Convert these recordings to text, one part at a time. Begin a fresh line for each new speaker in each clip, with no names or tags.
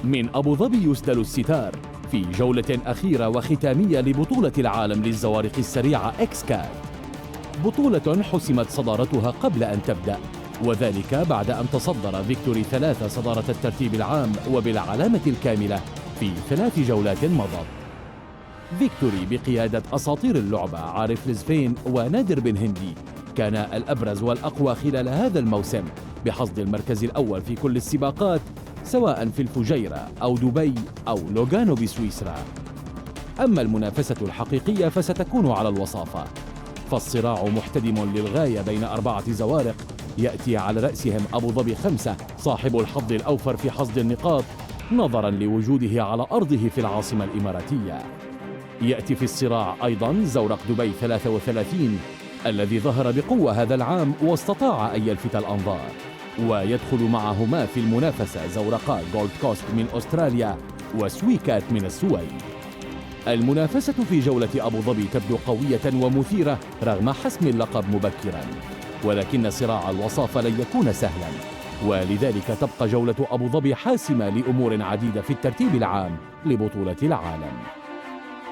من أبو ظبي يسدل الستار في جولة أخيرة وختامية لبطولة العالم للزوارق السريعة XCAT، بطولة حسمت صدارتها قبل أن تبدأ، وذلك بعد أن تصدر فيكتوري 3 صدارة الترتيب العام وبالعلامة الكاملة في 3 جولات مضت. فيكتوري بقيادة أساطير اللعبة عارف لزفين ونادر بن هندي كان الأبرز والأقوى خلال هذا الموسم، بحصد المركز الأول في كل السباقات سواء في الفجيرة أو دبي أو لوغانو بسويسرا. أما المنافسة الحقيقية فستكون على الوصافة، فالصراع محتدم للغاية بين 4 زوارق يأتي على رأسهم أبو ظبي 5 صاحب الحظ الأوفر في حصد النقاط نظراً لوجوده على أرضه في العاصمة الإماراتية. يأتي في الصراع أيضاً زورق دبي 33 الذي ظهر بقوة هذا العام واستطاع أن يلفت الأنظار، ويدخل معهما في المنافسة زورقا جولد كوست من أستراليا وسويكات من السويد. المنافسة في جولة أبو ظبي تبدو قوية ومثيرة رغم حسم اللقب مبكراً، ولكن صراع الوصافة لن يكون سهلاً، ولذلك تبقى جولة أبو ظبي حاسمة لأمور عديدة في الترتيب العام لبطولة العالم.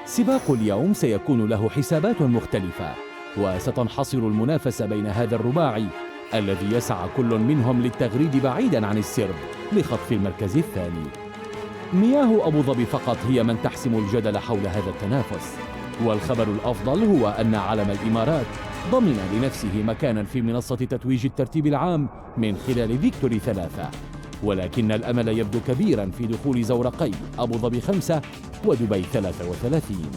سباق اليوم سيكون له حسابات مختلفة، وستنحصر المنافسة بين هذا الرباعي الذي يسعى كل منهم للتغريد بعيداً عن السرب لخطف المركز الثاني. مياه أبو ظبي فقط هي من تحسم الجدل حول هذا التنافس، والخبر الأفضل هو أن علم الإمارات ضمن لنفسه مكاناً في منصة تتويج الترتيب العام من خلال فيكتوري 3، ولكن الأمل يبدو كبيراً في دخول زورقي أبو ظبي 5 ودبي 33.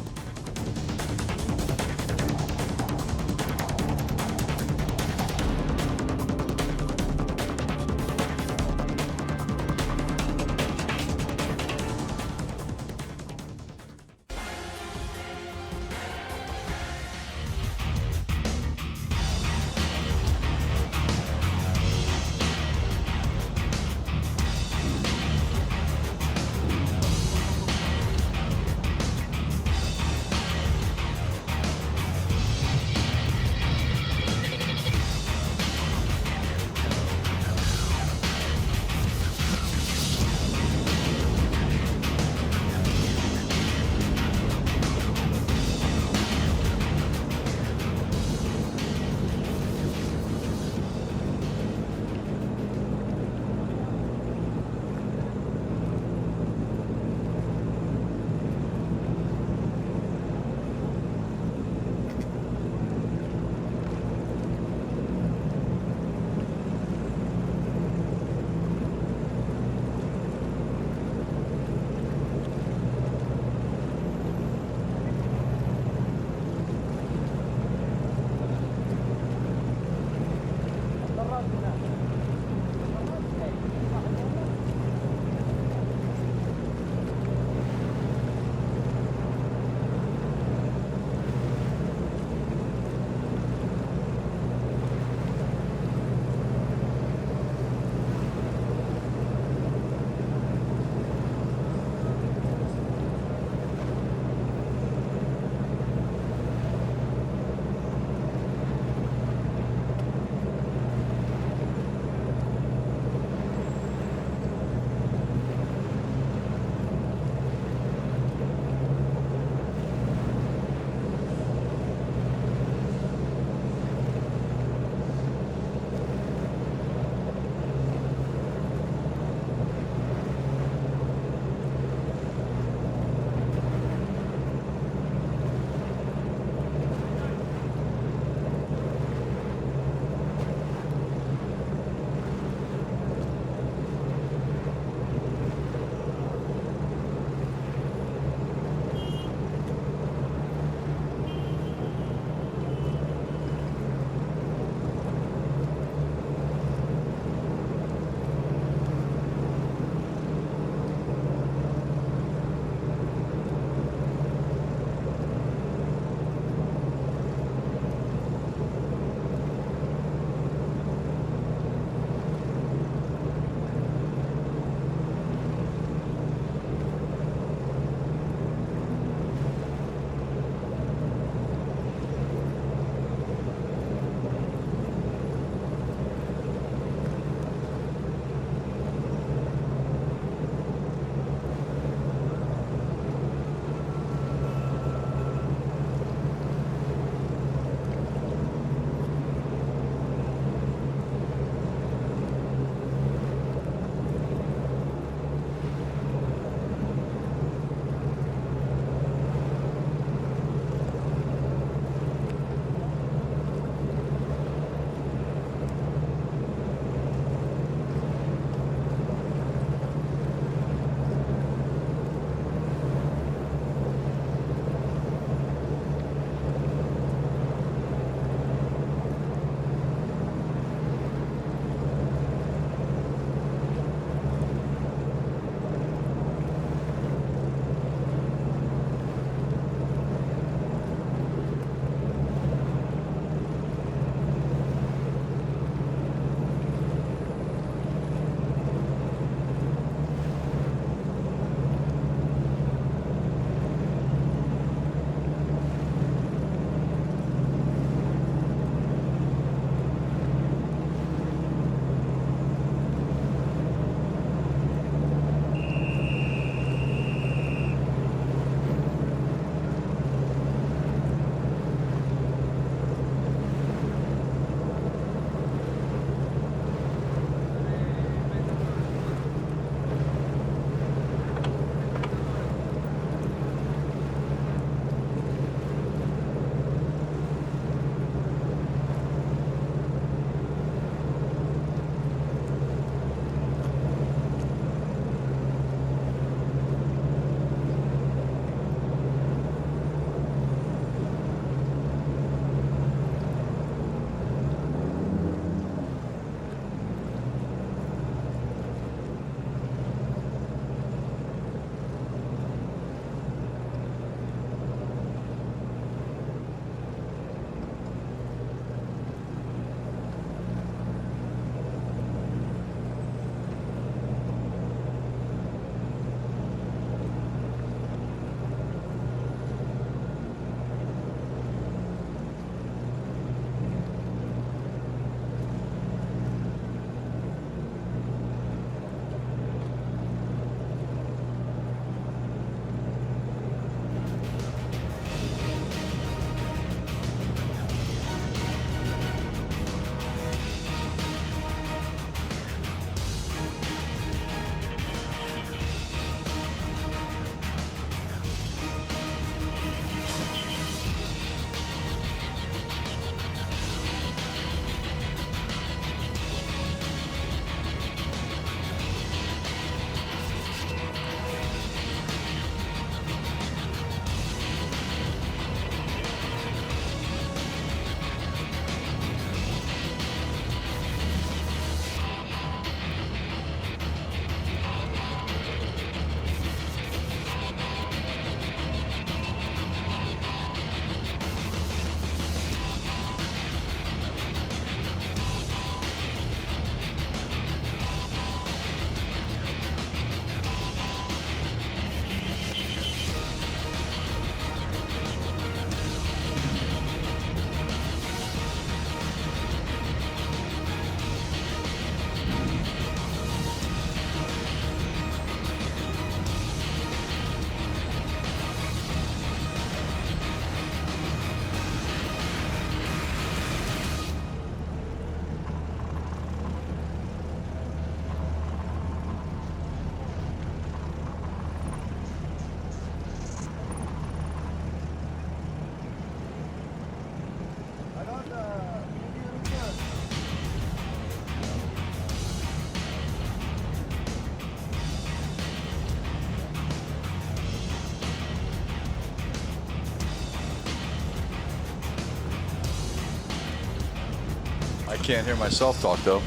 can't hear myself talk, though.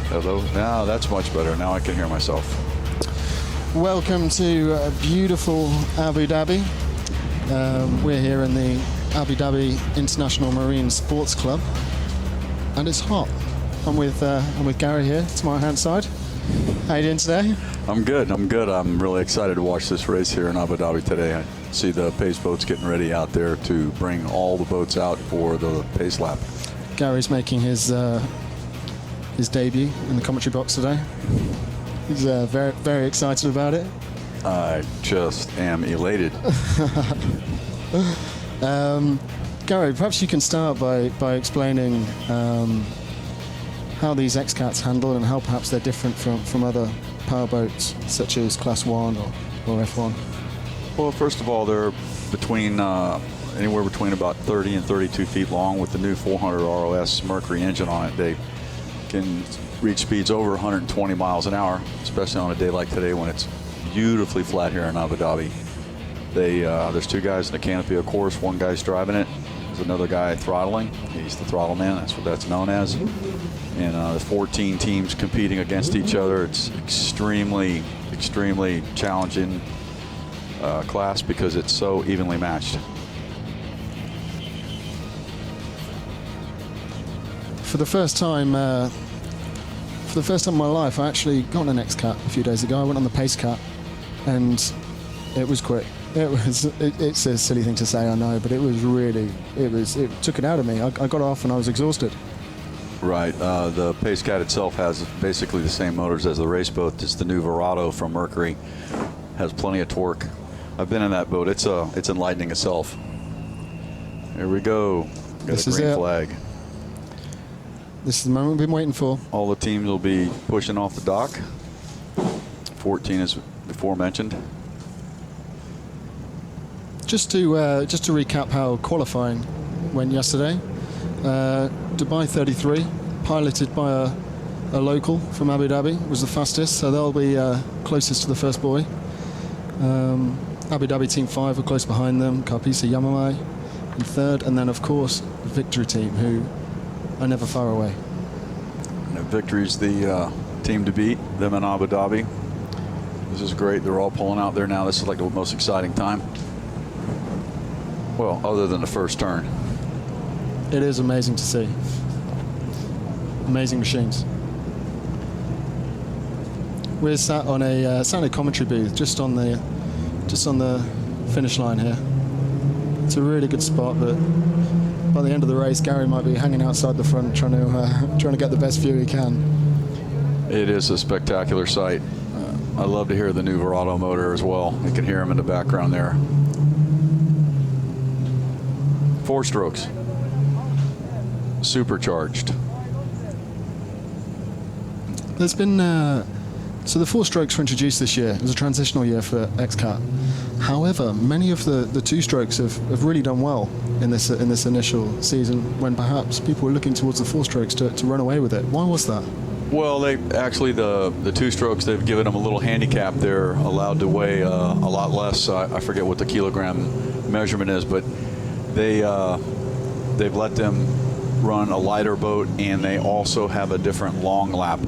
Hello? Now that's much better. Now I can hear myself.
Welcome to beautiful Abu Dhabi. We're here in the Abu Dhabi International Marine Sports Club, and it's hot. I'm with Gary here to my hand side. How you doing today?
I'm good. I'm really excited to watch this race here in Abu Dhabi today. I see the pace boats getting ready out there to bring all the boats out for the pace lap.
Gary's making his debut in the commentary box today. He's very, very excited about it.
I just am elated.
Gary, perhaps you can start by explaining how these XCATs handle and how perhaps they're different from other powerboats such as Class 1 or F1.
Well, first of all, they're between anywhere between about 30 and 32 feet long. With the new 400 ROS Mercury engine on it, they can reach speeds over 120 miles an hour, especially on a day like today when it's beautifully flat here in Abu Dhabi. There's two guys in the canopy, of course. One guy's driving it. There's another guy throttling. He's the throttle man. That's what that's known as. And there's 14 teams competing against each other. It's extremely, extremely challenging class because it's so evenly matched.
For the first time in my life, I actually got an XCAT a few days ago. I went on the Pace Cat, and it was quick. It's a silly thing to say, I know, but it took it out of me. I got off and I was exhausted.
Right. The Pace Cat itself has basically the same motors as the race boat. It's the new Verado from Mercury. Has plenty of torque. I've been in that boat. It's enlightening itself. Here we go. Got a green flag.
This is the moment we've been waiting for.
All the teams will be pushing off the dock. 14 is before mentioned. Just to
recap how qualifying went yesterday. Dubai 33, piloted by a local from Abu Dhabi, was the fastest, so they'll be closest to the first buoy. Abu Dhabi Team 5 were close behind them, Karpisa Yamamai in third, and then of course the Victory Team, who are never far away.
Victory's the team to beat, them in Abu Dhabi. This is great. They're all pulling out there now. This is like the most exciting time. Well, other than the first turn.
It is amazing to see. Amazing machines. We're sat on a commentary booth just on the finish line here. It's a really good spot, but by the end of the race, Gary might be hanging outside the front trying to get the best view he can.
It is a spectacular sight. I love to hear the new Verado motor as well. You can hear him in the background there. 4 strokes. Supercharged.
There's been so the 4 strokes were introduced this year. It was a transitional year for XCAT. However, many of the 2 strokes have really done well in this initial season, when perhaps people were looking towards the 4 strokes to run away with it. Why was that?
Well, they actually the 2 strokes, they've given them a little handicap. They're allowed to weigh a lot less. I forget what the kilogram measurement is, but they've let them run a lighter boat, and they also have a different long lap.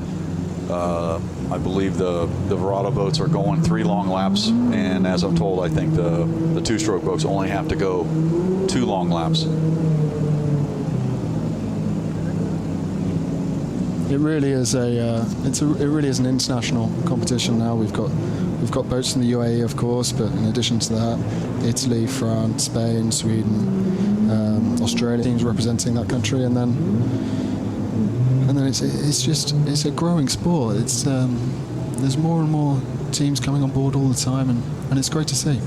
I believe the Verado boats are going 3 long laps, and as I'm told, I think the 2-stroke boats only have to go 2 long laps.
It really is it really is an international competition now. We've got boats from the UAE, of course, but in addition to that, Italy, France, Spain, Sweden, Australia teams representing that country, and then it's a growing sport. There's more and more teams coming on board all the time, and it's great to see.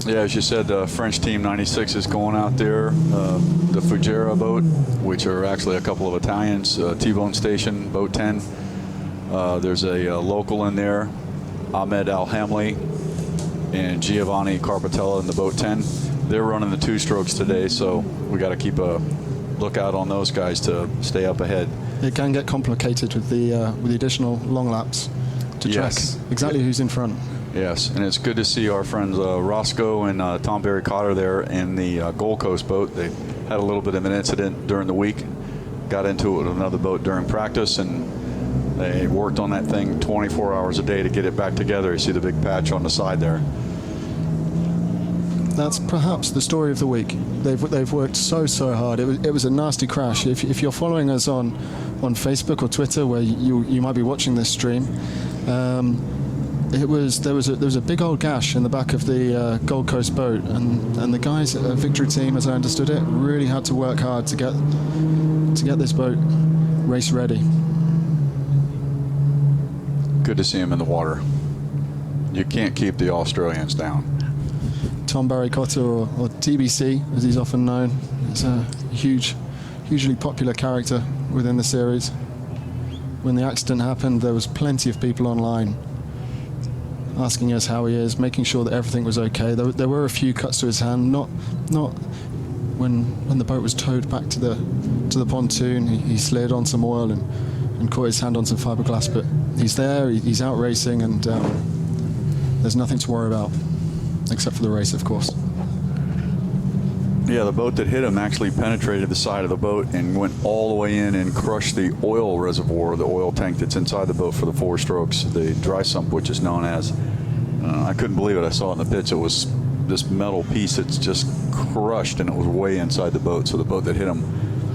Yeah, as you said, the French Team 96 is going out there. The Fujairah boat, which are actually a couple of Italians, T-Bone Station, Boat 10. There's a local in there, Ahmed Al-Hamli, and Giovanni Carpatella in the Boat 10. They're running the 2 strokes today, so we got to keep a lookout on those guys to stay up ahead.
It can get complicated with the additional long laps to track exactly who's in front.
Yes, and it's good to see our friends Roscoe and Tom Barry Cotter there in the Gold Coast boat. They had a little bit of an incident during the week, got into it with another boat during practice, and they worked on that thing 24 hours a day to get it back together. You see the big patch on the side there.
That's perhaps the story of the week. They've worked so hard. It was a nasty crash. If you're following us on Facebook or Twitter, where you might be watching this stream, there was a big old gash in the back of the Gold Coast boat, and the guys at Victory Team, as I understood it, really had to work hard to get this boat race ready.
Good to see him in the water. You can't keep the Australians down.
Tom Barry Cotter, or TBC, as he's often known, is a hugely popular character within the series. When the accident happened, there was plenty of people online asking us how he is, making sure that everything was okay. There were a few cuts to his hand, not when the boat was towed back to the pontoon. He slid on some oil and caught his hand on some fiberglass, but he's there, he's out racing, and there's nothing to worry about, except for the race, of course.
Yeah, the boat that hit him actually penetrated the side of the boat and went all the way in and crushed the oil reservoir, the oil tank that's inside the boat for the 4 strokes, the dry sump, which is known as. I couldn't believe it. I saw it in the pits. It was this metal piece that's just crushed, and it was way inside the boat. So the boat that hit him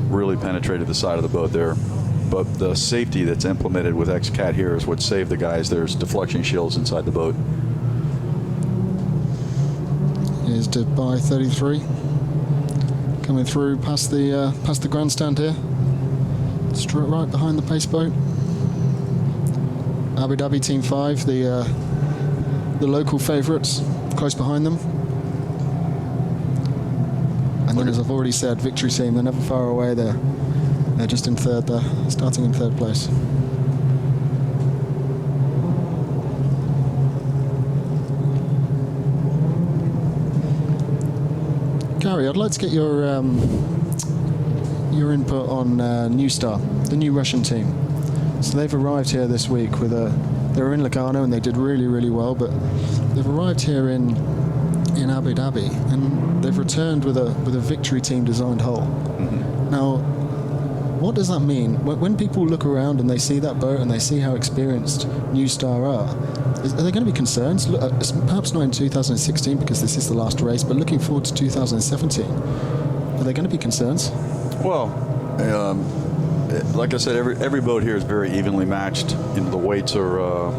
really penetrated the side of the boat there. But the safety that's implemented with XCAT here is what saved the guys. There's deflection shields inside the boat.
Here's Dubai 33 coming through past the grandstand here, straight right behind the pace boat. Abu Dhabi Team 5, the local favourites, close behind them. And then, as I've already said, Victory Team, they're never far away. They're just in third there, starting in third place. Gary, I'd like to get your input on New Star, the new Russian team. So they've arrived here this week with they were in Lugano and they did really well, but they've arrived here in Abu Dhabi and they've returned with a Victory Team designed hull. Mm-hmm. Now, what does that mean? When people look around and they see that boat and they see how experienced New Star are there going to be concerns? Perhaps not in 2016 because this is the last race, but looking forward to 2017, are there going to be concerns?
Well, like I said, every boat here is very evenly matched. You know, the weights are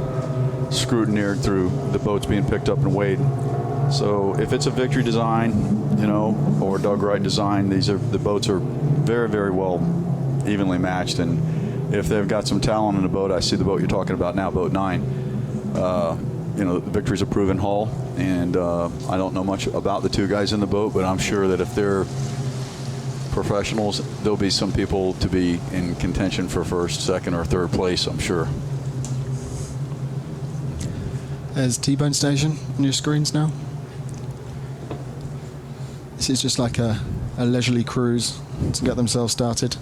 scrutineered through the boats being picked up and weighed. So if it's a Victory design, you know, or Doug Wright design, the boats are very well evenly matched. And if they've got some talent in the boat, I see the boat you're talking about now, boat 9. You know, Victory's a proven hull, and I don't know much about the 2 guys in the boat, but I'm sure that if they're professionals, there'll be some people to be in contention for first, second, or third place, I'm sure.
There's T-Bone Station on your screens now. This is just like a leisurely cruise to get themselves started.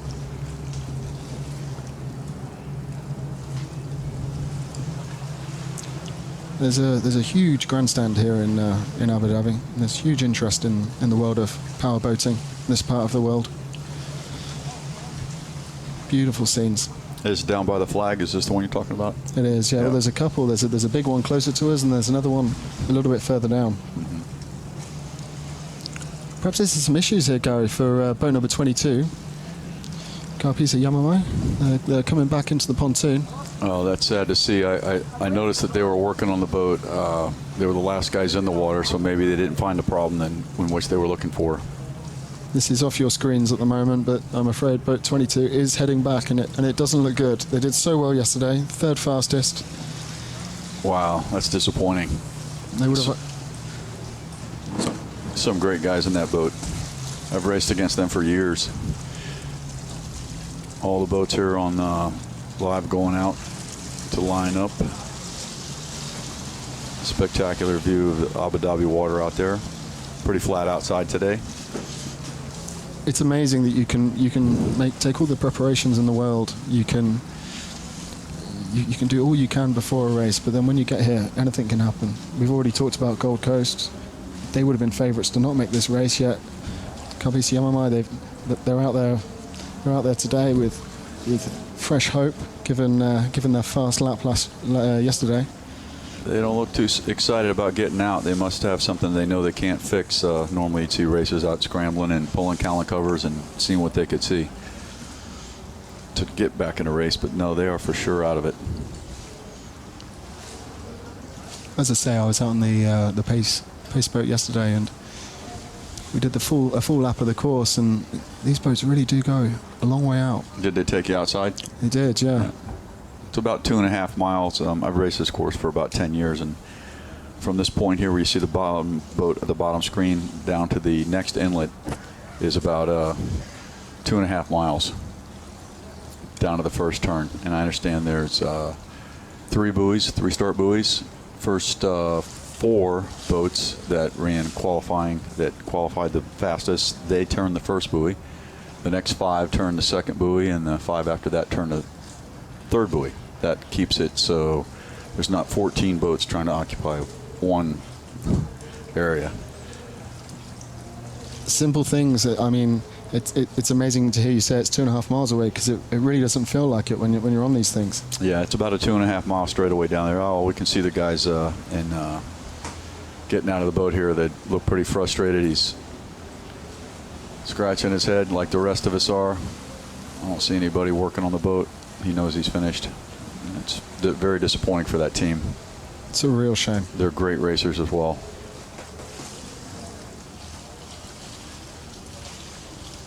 There's a huge grandstand here in Abu Dhabi. There's huge interest in the world of power boating, this part of the world. Beautiful scenes.
It's down by the flag. Is this the one you're talking about?
It is, yeah. Well, there's a couple. There's a big one closer to us, and there's another one a little bit further down. Mm-hmm. Perhaps there's some issues here, Gary, for boat number 22. Carpisa Yamamoto. They're coming back into the pontoon.
Oh, that's sad to see. I noticed that they were working on the boat. They were the last guys in the water, so maybe they didn't find the problem in which they were looking for.
This is off your screens at the moment, but I'm afraid boat 22 is heading back, and it doesn't look good. They did so well yesterday, third fastest.
Wow, that's disappointing.
They would have.
Some great guys in that boat. I've raced against them for years. All the boats here on live going out to line up. Spectacular view of the Abu Dhabi water out there. Pretty flat outside today.
It's amazing that you can take all the preparations in the world. You can you can do all you can before a race, but then when you get here, anything can happen. We've already talked about Gold Coast. They would have been favourites to not make this race yet. KBC MMI, they're out there. They're out there today with fresh hope, given their fast lap yesterday.
They don't look too excited about getting out. They must have something they know they can't fix. Normally you see racers out scrambling and pulling Callan covers and seeing what they could see to get back in a race, but no, they are for sure out of it.
As I say, I was out on the pace boat yesterday, and we did a full lap of the course, and these boats really do go a long way out.
Did they take you outside?
They did, yeah.
It's about 2.5 miles. I've raced this course for about 10 years, and from this point here where you see the bottom boat at the bottom screen down to the next inlet is about 2.5 miles down to the first turn. And I understand there's 3 start buoys. First 4 boats that ran qualified the fastest, they turned the first buoy. The next 5 turned the second buoy, and the 5 after that turned the third buoy. That keeps it so there's not 14 boats trying to occupy one area.
Simple things. I mean, it's amazing to hear you say it's 2.5 miles away, because it really doesn't feel like it when you're on these things.
Yeah, it's about a 2.5 mile straightaway down there. Oh, we can see the guys getting out of the boat here. They look pretty frustrated. He's scratching his head like the rest of us are. I don't see anybody working on the boat. He knows he's finished. It's very disappointing for that team.
It's a real shame.
They're great racers as well.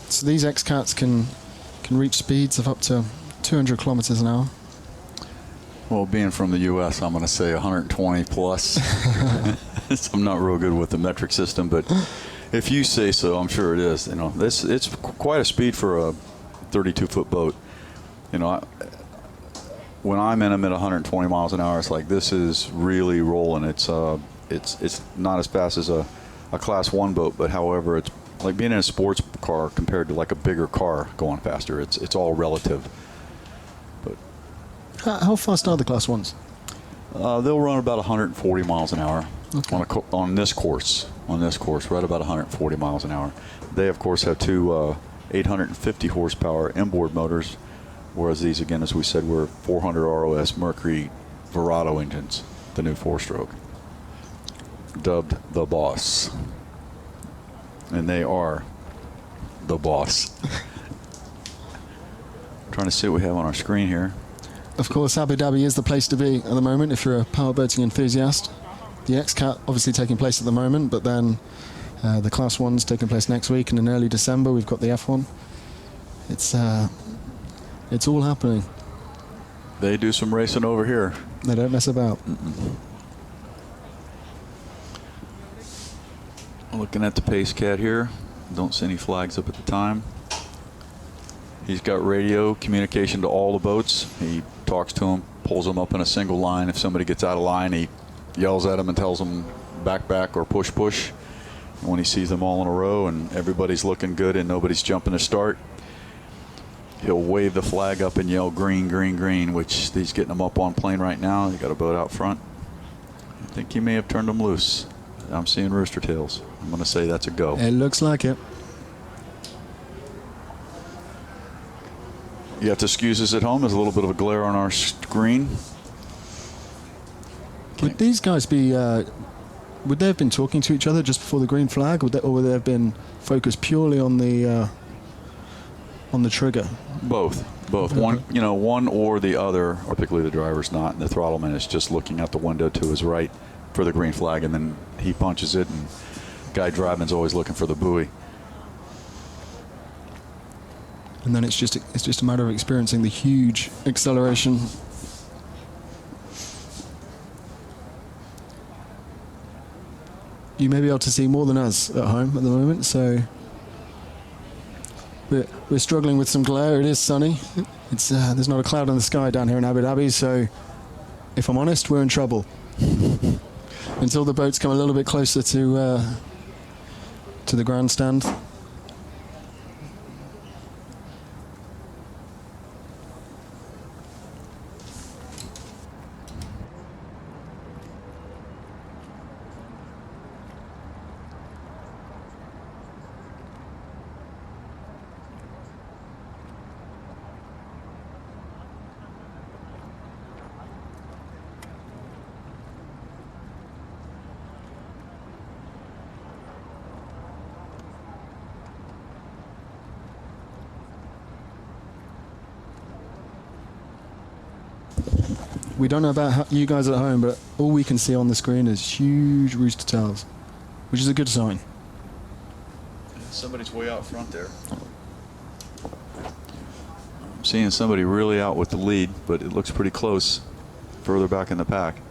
So these XCATs can reach speeds of up to 200 kilometers an hour.
Well, being from the U.S., I'm going to say 120 plus. I'm not real good with the metric system, but if you say so, I'm sure it is. You know, it's quite a speed for a 32-foot boat. You know, when I'm in them at 120 miles an hour, it's like this is really rolling. It's not as fast as a Class 1 boat, but however, it's like being in a sports car compared to like a bigger car going faster. It's all relative. But
how fast are the Class 1s?
They'll run about 140 miles an hour. Okay. on this course, right about 140 miles an hour. They, of course, have 2 850 horsepower inboard motors, whereas these, again, as we said, were 400 ROS Mercury Verado engines, the new 4-stroke, dubbed the boss. And they are the boss. Trying to see what we have on our screen here.
Of course, Abu Dhabi is the place to be at the moment if you're a powerboating enthusiast. The XCAT obviously taking place at the moment, but then the Class 1's taking place next week, and in early December we've got the F1. It's all happening.
They do some racing over here.
They don't mess about.
Looking at the pace cat here. Don't see any flags up at the time. He's got radio communication to all the boats. He talks to them, pulls them up in a single line. If somebody gets out of line, he yells at them and tells them back or push. And when he sees them all in a row and everybody's looking good and nobody's jumping to start, he'll wave the flag up and yell green, which he's getting them up on plane right now. They got a boat out front. I think he may have turned them loose. I'm seeing rooster tails. I'm going to say that's a go.
It looks like it.
You have to excuse us at home. There's a little bit of a glare on our screen.
Would these guys be... would they have been talking to each other just before the green flag, or would they have been focused purely on the trigger?
Both.
Okay.
One or the other, or particularly the driver's not, and the throttleman is just looking out the window to his right for the green flag, and then he punches it, and guy driving's always looking for the buoy.
And then it's just a matter of experiencing the huge acceleration. You may be able to see more than us at home at the moment, so we're struggling with some glare. It is sunny. It's there's not a cloud in the sky down here in Abu Dhabi, so if I'm honest, we're in trouble. Until the boats come a little bit closer to the grandstand. We don't know about you guys at home, but all we can see on the screen is huge rooster tails, which is a good sign.
Somebody's way out front there. I'm seeing somebody really out with the lead, but it looks pretty close further back in the pack.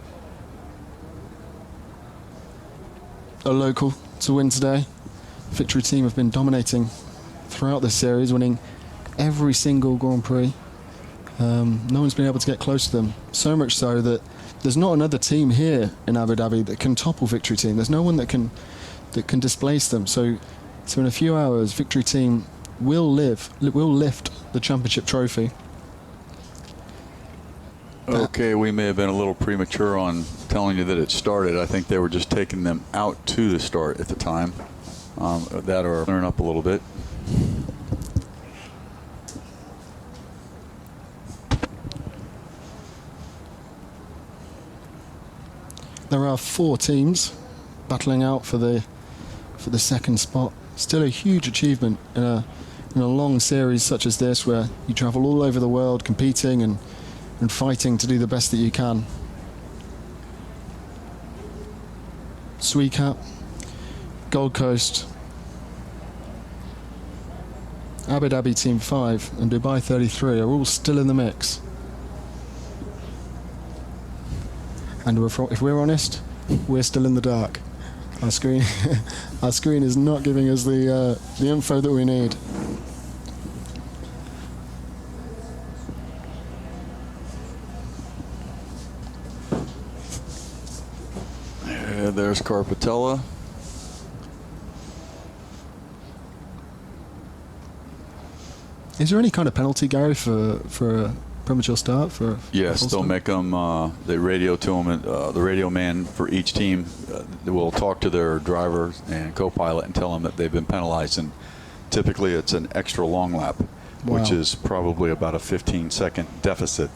A local to win today. Victory Team have been dominating throughout this series, winning every single Grand Prix. No one's been able to get close to them. So much so that there's not another team here in Abu Dhabi that can topple Victory Team. There's no one that can displace them. So in a few hours, Victory Team will lift the championship trophy.
Okay, we may have been a little premature on telling you that it started. I think they were just taking them out to the start at the time. That or clearing up a little bit.
There are 4 teams battling out for the second spot. Still a huge achievement in a long series such as this, where you travel all over the world competing and fighting to do the best that you can. XCAT, Gold Coast, Abu Dhabi Team 5 and Dubai 33 are all still in the mix. And if we're honest, we're still in the dark. Our screen is not giving us the info that we need.
There's Carpatella.
Is there any kind of penalty, Gary, for a premature start?
Yes, they'll make them. They radio to them. The radio man for each team will talk to their driver and co-pilot and tell them that they've been penalized. And typically, it's an extra long lap, which is probably about a 15-second deficit.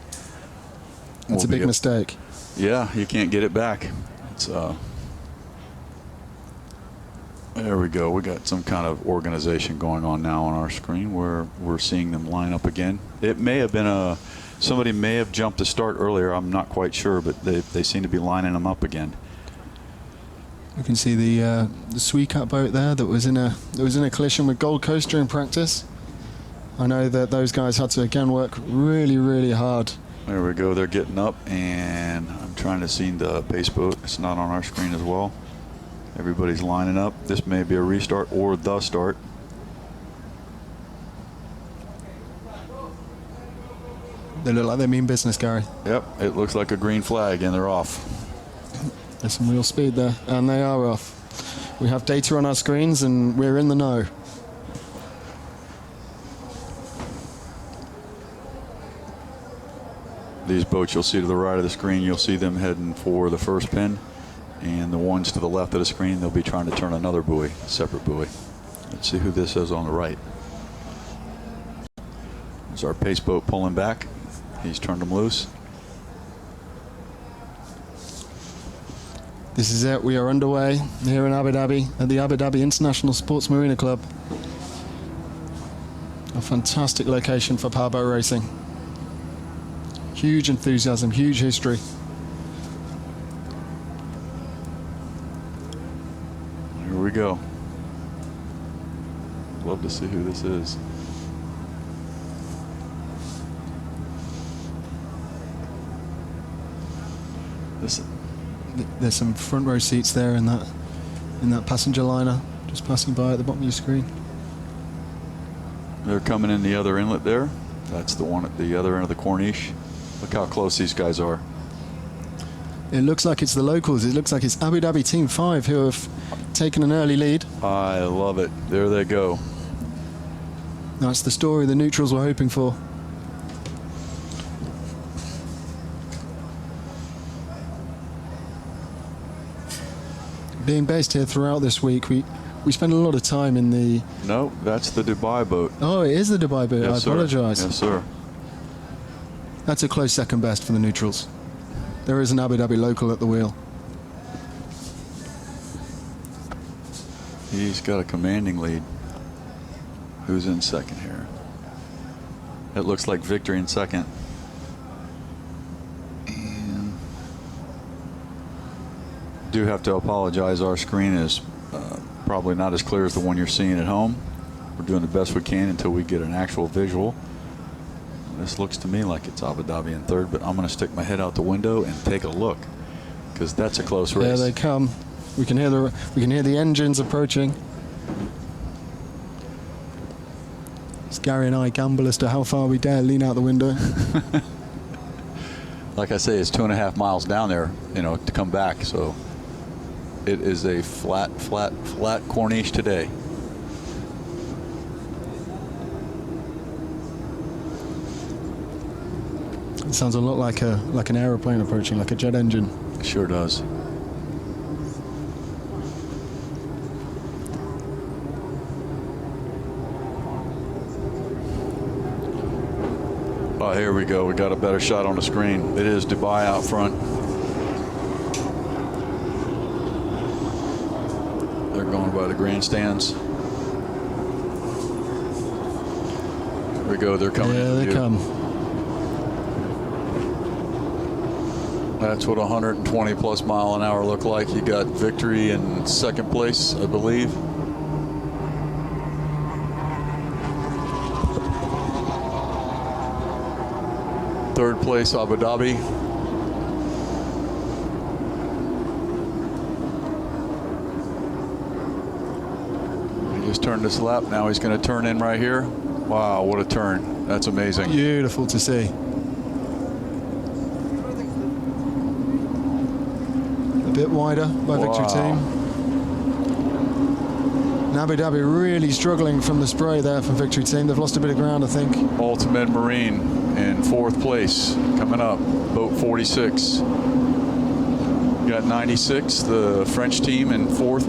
That's a big mistake.
Yeah, you can't get it back. It's there we go. We got some kind of organization going on now on our screen where we're seeing them line up again. It may have been somebody may have jumped the start earlier. I'm not quite sure, but they seem to be lining them up again.
You can see the XCAT boat there that was in a collision with Gold Coast during practice. I know that those guys had to again work really, really hard.
There we go. They're getting up, and I'm trying to see the pace boat. It's not on our screen as well. Everybody's lining up. This may be a restart or the start.
They look like they mean business, Gary.
Yep, it looks like a green flag, and they're off.
There's some real speed there, and they are off. We have data on our screens, and we're in the know.
These boats you'll see to the right of the screen, you'll see them heading for the first pin. And the ones to the left of the screen, they'll be trying to turn another buoy, a separate buoy. Let's see who this is on the right. There's our pace boat pulling back. He's turned them loose.
This is it. We are underway here in Abu Dhabi at the Abu Dhabi International Sports Marina Club. A fantastic location for powerboat racing. Huge enthusiasm, huge history.
Here we go. Love to see who this is.
There's some front row seats there in that passenger liner, just passing by at the bottom of your screen.
They're coming in the other inlet there. That's the one at the other end of the Corniche. Look how close these guys are.
It looks like it's the locals. It looks like it's Abu Dhabi Team 5 who have taken an early lead.
I love it. There they go.
That's the story the neutrals were hoping for. Being based here throughout this week, we spend a lot of time in the...
No, that's the Dubai boat.
Oh, it is the Dubai boat.
Yes,
I apologise.
Yes, sir.
That's a close second best for the neutrals. There is an Abu Dhabi local at the wheel.
He's got a commanding lead. Who's in second here? It looks like Victory in second. do have to apologize. Our screen is probably not as clear as the one you're seeing at home. We're doing the best we can until we get an actual visual. This looks to me like it's Abu Dhabi in third, but I'm going to stick my head out the window and take a look, because that's a close race.
There they come. We can hear the engines approaching. It's Gary and I gamble as to how far we dare lean out the window.
Like I say, it's 2.5 miles down there, to come back. So it is a flat Corniche today.
It sounds a lot like an aeroplane approaching, like a jet engine.
It sure does. Oh, here we go. We got a better shot on the screen. It is Dubai out front. They're going by the grandstands. Here we go. They're coming.
Yeah, they come.
That's what 120 plus mile an hour look like. You got Victory in second place, I believe. Third place, Abu Dhabi. He just turned this lap. Now he's going to turn in right here. Wow, what a turn. That's amazing.
Beautiful to see. A bit wider by Victory Team. And Abu Dhabi really struggling from the spray there from Victory Team. They've lost a bit of ground, I think.
Ultimate Marine in fourth place coming up, boat 46. You got 96, the French team in fifth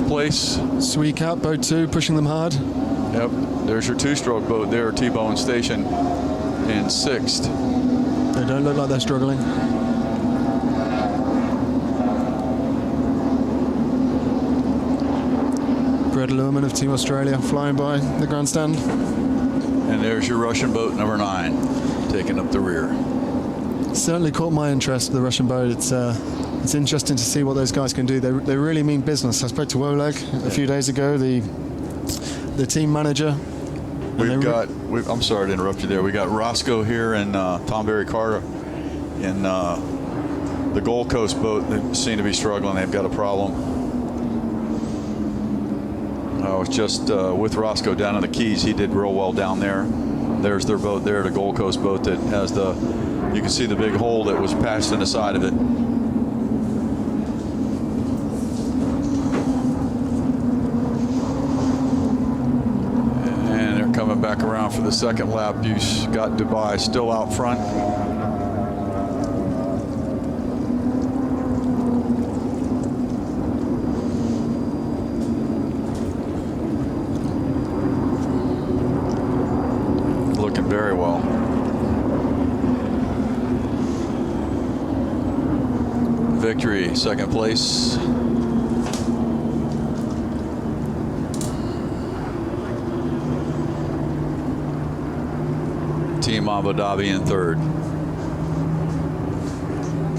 place.
XCAT boat 2 pushing them hard.
Yep, there's your two-stroke boat there, T-Bone Station in sixth.
They don't look like they're struggling. Brett Lewman of Team Australia flying by the grandstand.
And there's your Russian boat number 9 taking up the rear.
Certainly caught my interest, the Russian boat. It's interesting to see what those guys can do. They really mean business. I spoke to Oleg a few days ago, the team manager.
I'm sorry to interrupt you there. We got Roscoe here and Tom Barry Carter in the Gold Coast boat. They seem to be struggling. They've got a problem. I was just with Roscoe down in the Keys. He did real well down there. There's their boat there, the Gold Coast boat that has you can see the big hole that was patched in the side of it. And they're coming back around for the second lap. You got Dubai still out front. Very well. Victory, second place. Team Abu Dhabi in third.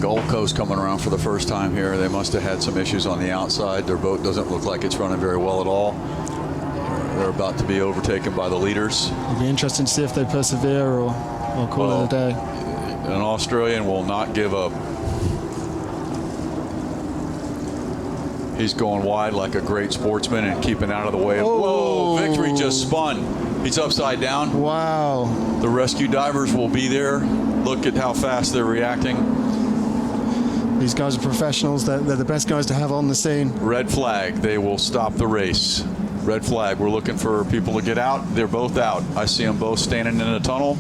Gold Coast coming around for the first time here. They must have had some issues on the outside. Their boat doesn't look like it's running very well at all. They're about to be overtaken by the leaders.
It'll be interesting to see if they persevere or call it a day.
An Australian will not give up. He's going wide like a great sportsman and keeping out of the way. Whoa, Victory just spun. He's upside down.
Wow.
The rescue divers will be there. Look at how fast they're reacting.
These guys are professionals. They're the best guys to have on the scene.
Red flag. They will stop the race. Red flag. We're looking for people to get out. They're both out. I see them both standing in a tunnel.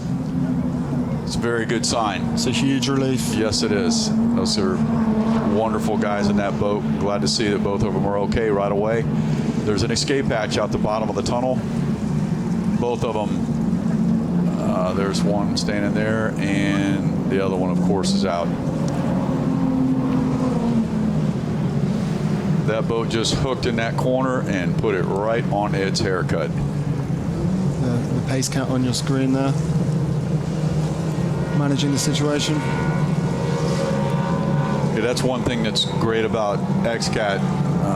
It's a very good sign.
It's a huge relief.
Yes, it is. Those are wonderful guys in that boat. Glad to see that both of them are okay right away. There's an escape hatch out the bottom of the tunnel. Both of them. There's one standing there, and the other one, of course, is out. That boat just hooked in that corner and put it right on its haircut.
The pace count on your screen there. Managing the situation.
It that's one thing that's great about XCAT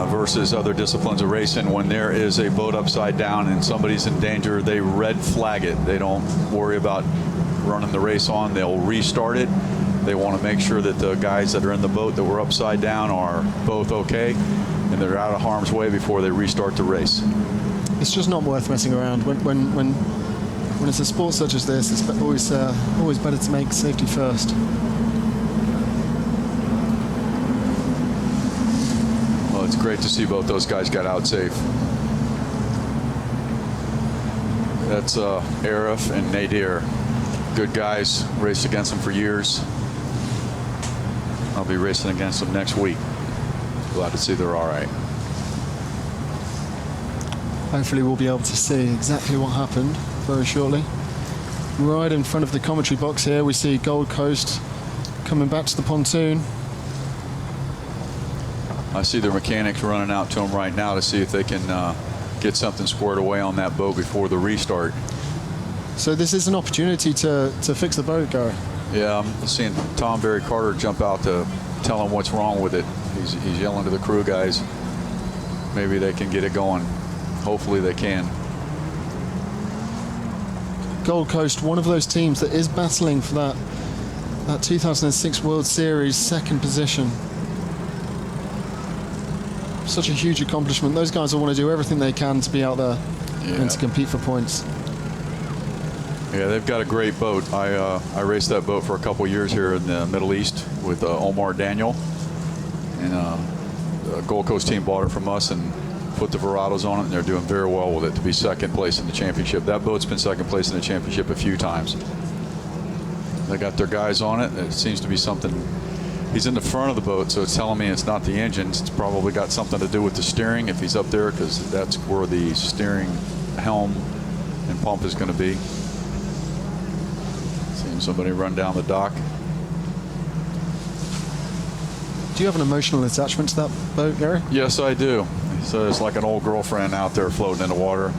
versus other disciplines of racing. When there is a boat upside down and somebody's in danger, they red flag it. They don't worry about running the race on. They'll restart it. They want to make sure that the guys that are in the boat that were upside down are both okay and they're out of harm's way before they restart the race.
It's just not worth messing around. When it's a sport such as this, it's always better to make safety first.
Well, it's great to see both those guys got out safe. That's Arif and Nadir. Good guys, raced against them for years. I'll be racing against them next week. Glad to see they're all right.
Hopefully we'll be able to see exactly what happened very shortly. Right in front of the commentary box here, we see Gold Coast coming back to the pontoon.
I see their mechanics running out to them right now to see if they can get something squared away on that boat before the restart.
So this is an opportunity to fix the boat, Gary.
Yeah, I'm seeing Tom Barry Carter jump out to tell them what's wrong with it. He's yelling to the crew guys. Maybe they can get it going. Hopefully they can.
Gold Coast, one of those teams that is battling for that 2006 World Series second position. Such a huge accomplishment. Those guys will want to do everything they can to be out there and to compete for points.
Yeah, they've got a great boat. I raced that boat for a couple years here in the Middle East with Omar Daniel, and the Gold Coast team bought it from us and put the Verados on it, and they're doing very well with it to be second place in the championship. That boat's been second place in the championship a few times. They got their guys on it. It seems to be something. He's in the front of the boat, so it's telling me it's not the engines. It's probably got something to do with the steering if he's up there, because that's where the steering helm and pump is going to be. Seeing somebody run down the dock.
Do you have an emotional attachment to that boat, Gary?
Yes, I do. So it's like an old girlfriend out there floating in the water.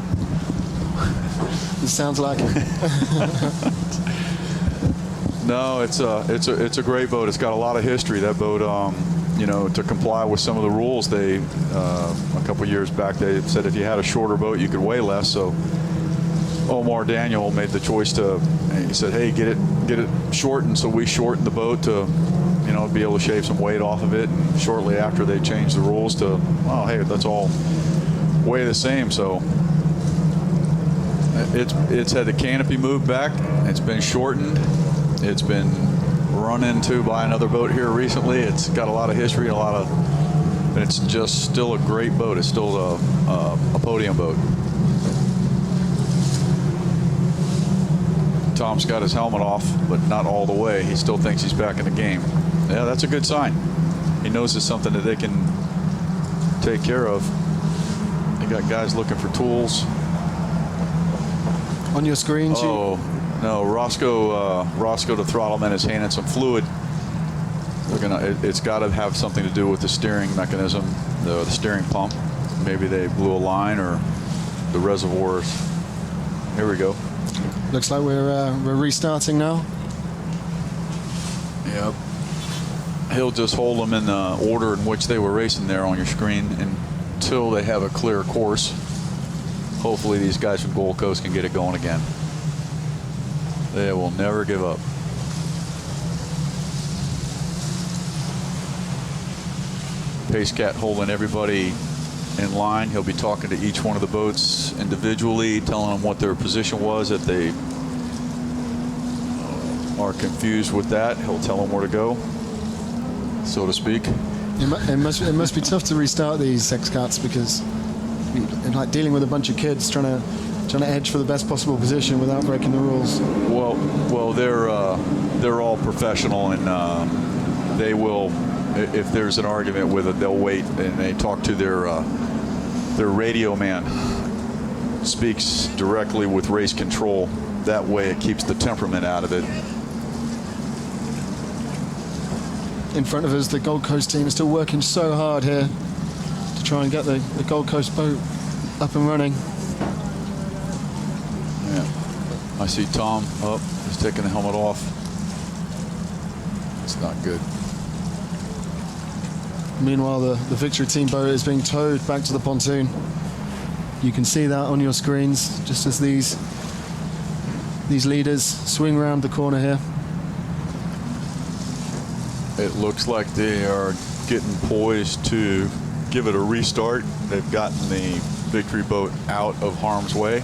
It sounds like it.
No, it's a great boat. It's got a lot of history. That boat, you know, to comply with some of the rules, they a couple years back they said if you had a shorter boat you could weigh less. So Omar Daniel made the choice to. He said, "Hey, get it shortened." So we shortened the boat to, you know, be able to shave some weight off of it. And shortly after, they changed the rules to, oh, hey, let's all weigh the same. So it's had the canopy moved back. It's been shortened. It's been run into by another boat here recently. It's got a lot of history and and it's just still a great boat. It's still a podium boat. Tom's got his helmet off, but not all the way. He still thinks he's back in the game. Yeah, that's a good sign. He knows it's something that they can take care of. They got guys looking for tools.
On your screen,
oh no, Roscoe the throttle is handing some fluid. It's got to have something to do with the steering mechanism, the steering pump. Maybe they blew a line or the reservoirs. Here we go.
Looks like we're restarting now.
Yep. He'll just hold them in the order in which they were racing there on your screen until they have a clear course. Hopefully these guys from Gold Coast can get it going again. They will never give up. PaceCat holding everybody in line. He'll be talking to each one of the boats individually, telling them what their position was. If they are confused with that, he'll tell them where to go, so to speak.
It must be tough to restart these XCATs, because it's like dealing with a bunch of kids trying to edge for the best possible position without breaking the rules.
Well, they're all professional, and they will. If there's an argument with it, they'll wait and they talk to their radio man. Speaks directly with race control. That way, it keeps the temperament out of it.
In front of us, the Gold Coast team is still working so hard here to try and get the Gold Coast boat up and running.
Yeah, I see Tom. Oh, he's taking the helmet off. It's not good.
Meanwhile, the victory team boat is being towed back to the pontoon. You can see that on your screens, just as these leaders swing around the corner here.
It looks like they are getting poised to give it a restart. They've gotten the victory boat out of harm's way.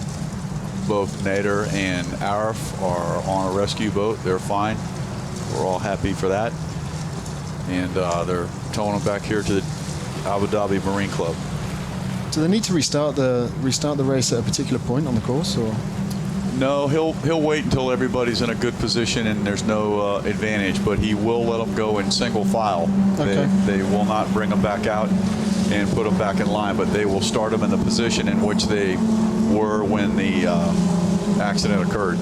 Both Nader and Arif are on a rescue boat. They're fine. We're all happy for that. And they're towing them back here to the Abu Dhabi Marine Club.
Do they need to restart the race at a particular point on the course, or?
No, he'll wait until everybody's in a good position and there's no advantage, but he will let them go in single file.
Okay.
They will not bring them back out and put them back in line, but they will start them in the position in which they were when the accident occurred.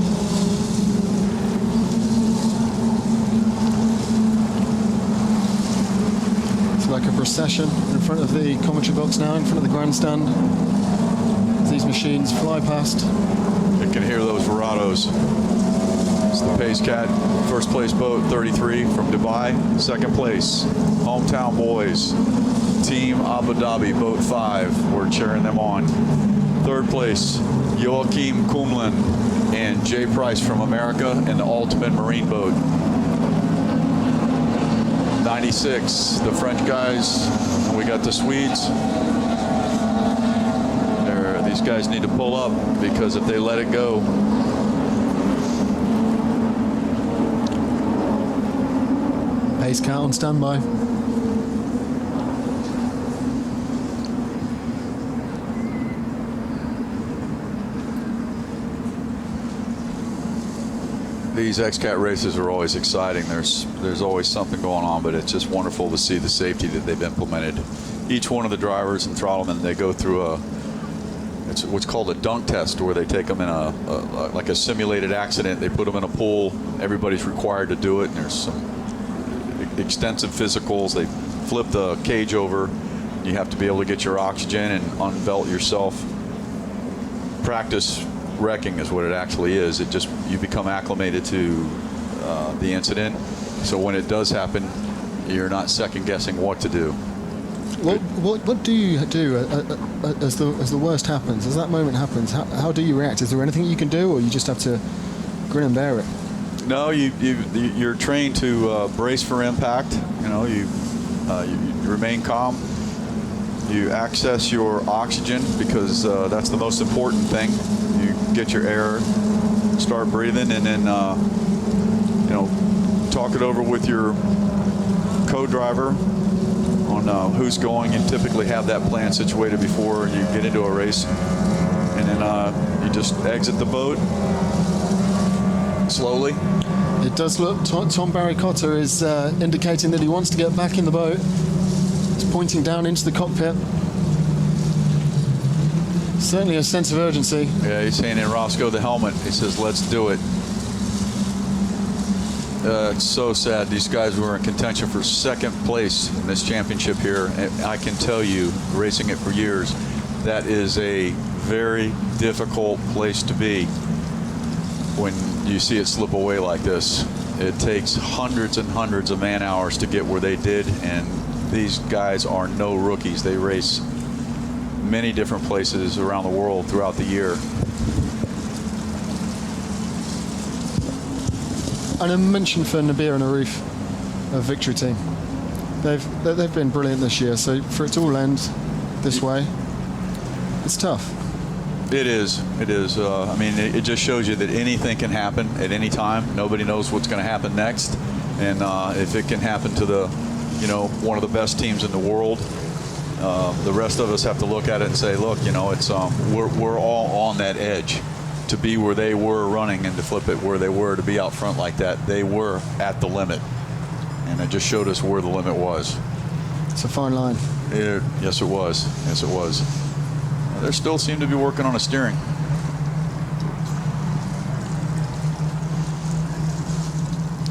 It's like a procession in front of the commentary box now, in front of the grandstand. These machines fly past.
You can hear those virados. It's the XCAT first place boat 33 from Dubai. Second place, hometown boys, Team Abu Dhabi, boat 5. We're cheering them on. Third place, Joachim Kumlin and Jay Price from America in the ultimate marine boat. 96, the French guys. We got the Swedes. These guys need to pull up, because if they let it go,
XCAT on standby.
these XCAT races are always exciting. There's always something going on, but it's just wonderful to see the safety that they've implemented. Each one of the drivers and throttlemen, they go through it's what's called a dunk test, where they take them in like a simulated accident. They put them in a pool. Everybody's required to do it, and there's some extensive physicals. They flip the cage over. You have to be able to get your oxygen and unbelt yourself. Practice wrecking is what it actually is. It just, you become acclimated to the incident, so when it does happen, you're not second guessing what to do.
What do you do as the worst happens? As that moment happens, how do you react? Is there anything you can do, or you just have to grin and bear it?
No, you're trained to brace for impact. You remain calm. You access your oxygen, because that's the most important thing. You get your air, start breathing, and then talk it over with your co-driver on who's going, and typically have that plan situated before you get into a race. And then you just exit the boat slowly.
It does look, Tom Barry-Cotter is indicating that he wants to get back in the boat. He's pointing down into the cockpit. Certainly a sense of urgency.
Yeah, he's saying in Roscoe the helmet, he says, let's do it. It's so sad. These guys were in contention for second place in this championship here. And I can tell you, racing it for years, that is a very difficult place to be when you see it slip away like this. It takes hundreds and hundreds of man hours to get where they did, and these guys are no rookies. They race many different places around the world throughout the year.
And a mention for Nabir and Arif of Victory Team. They've been brilliant this year, so for it to all end this way, it's tough.
It is. It is. I mean, it just shows you that anything can happen at any time. Nobody knows what's going to happen next, and if it can happen to one of the best teams in the world, the rest of us have to look at it and say, look, it's we're all on that edge. To be where they were running, and to flip it where they were, to be out front like that, they were at the limit, and it just showed us where the limit was.
It's a fine line.
Yes, it was. Yes, it was. They still seem to be working on a steering.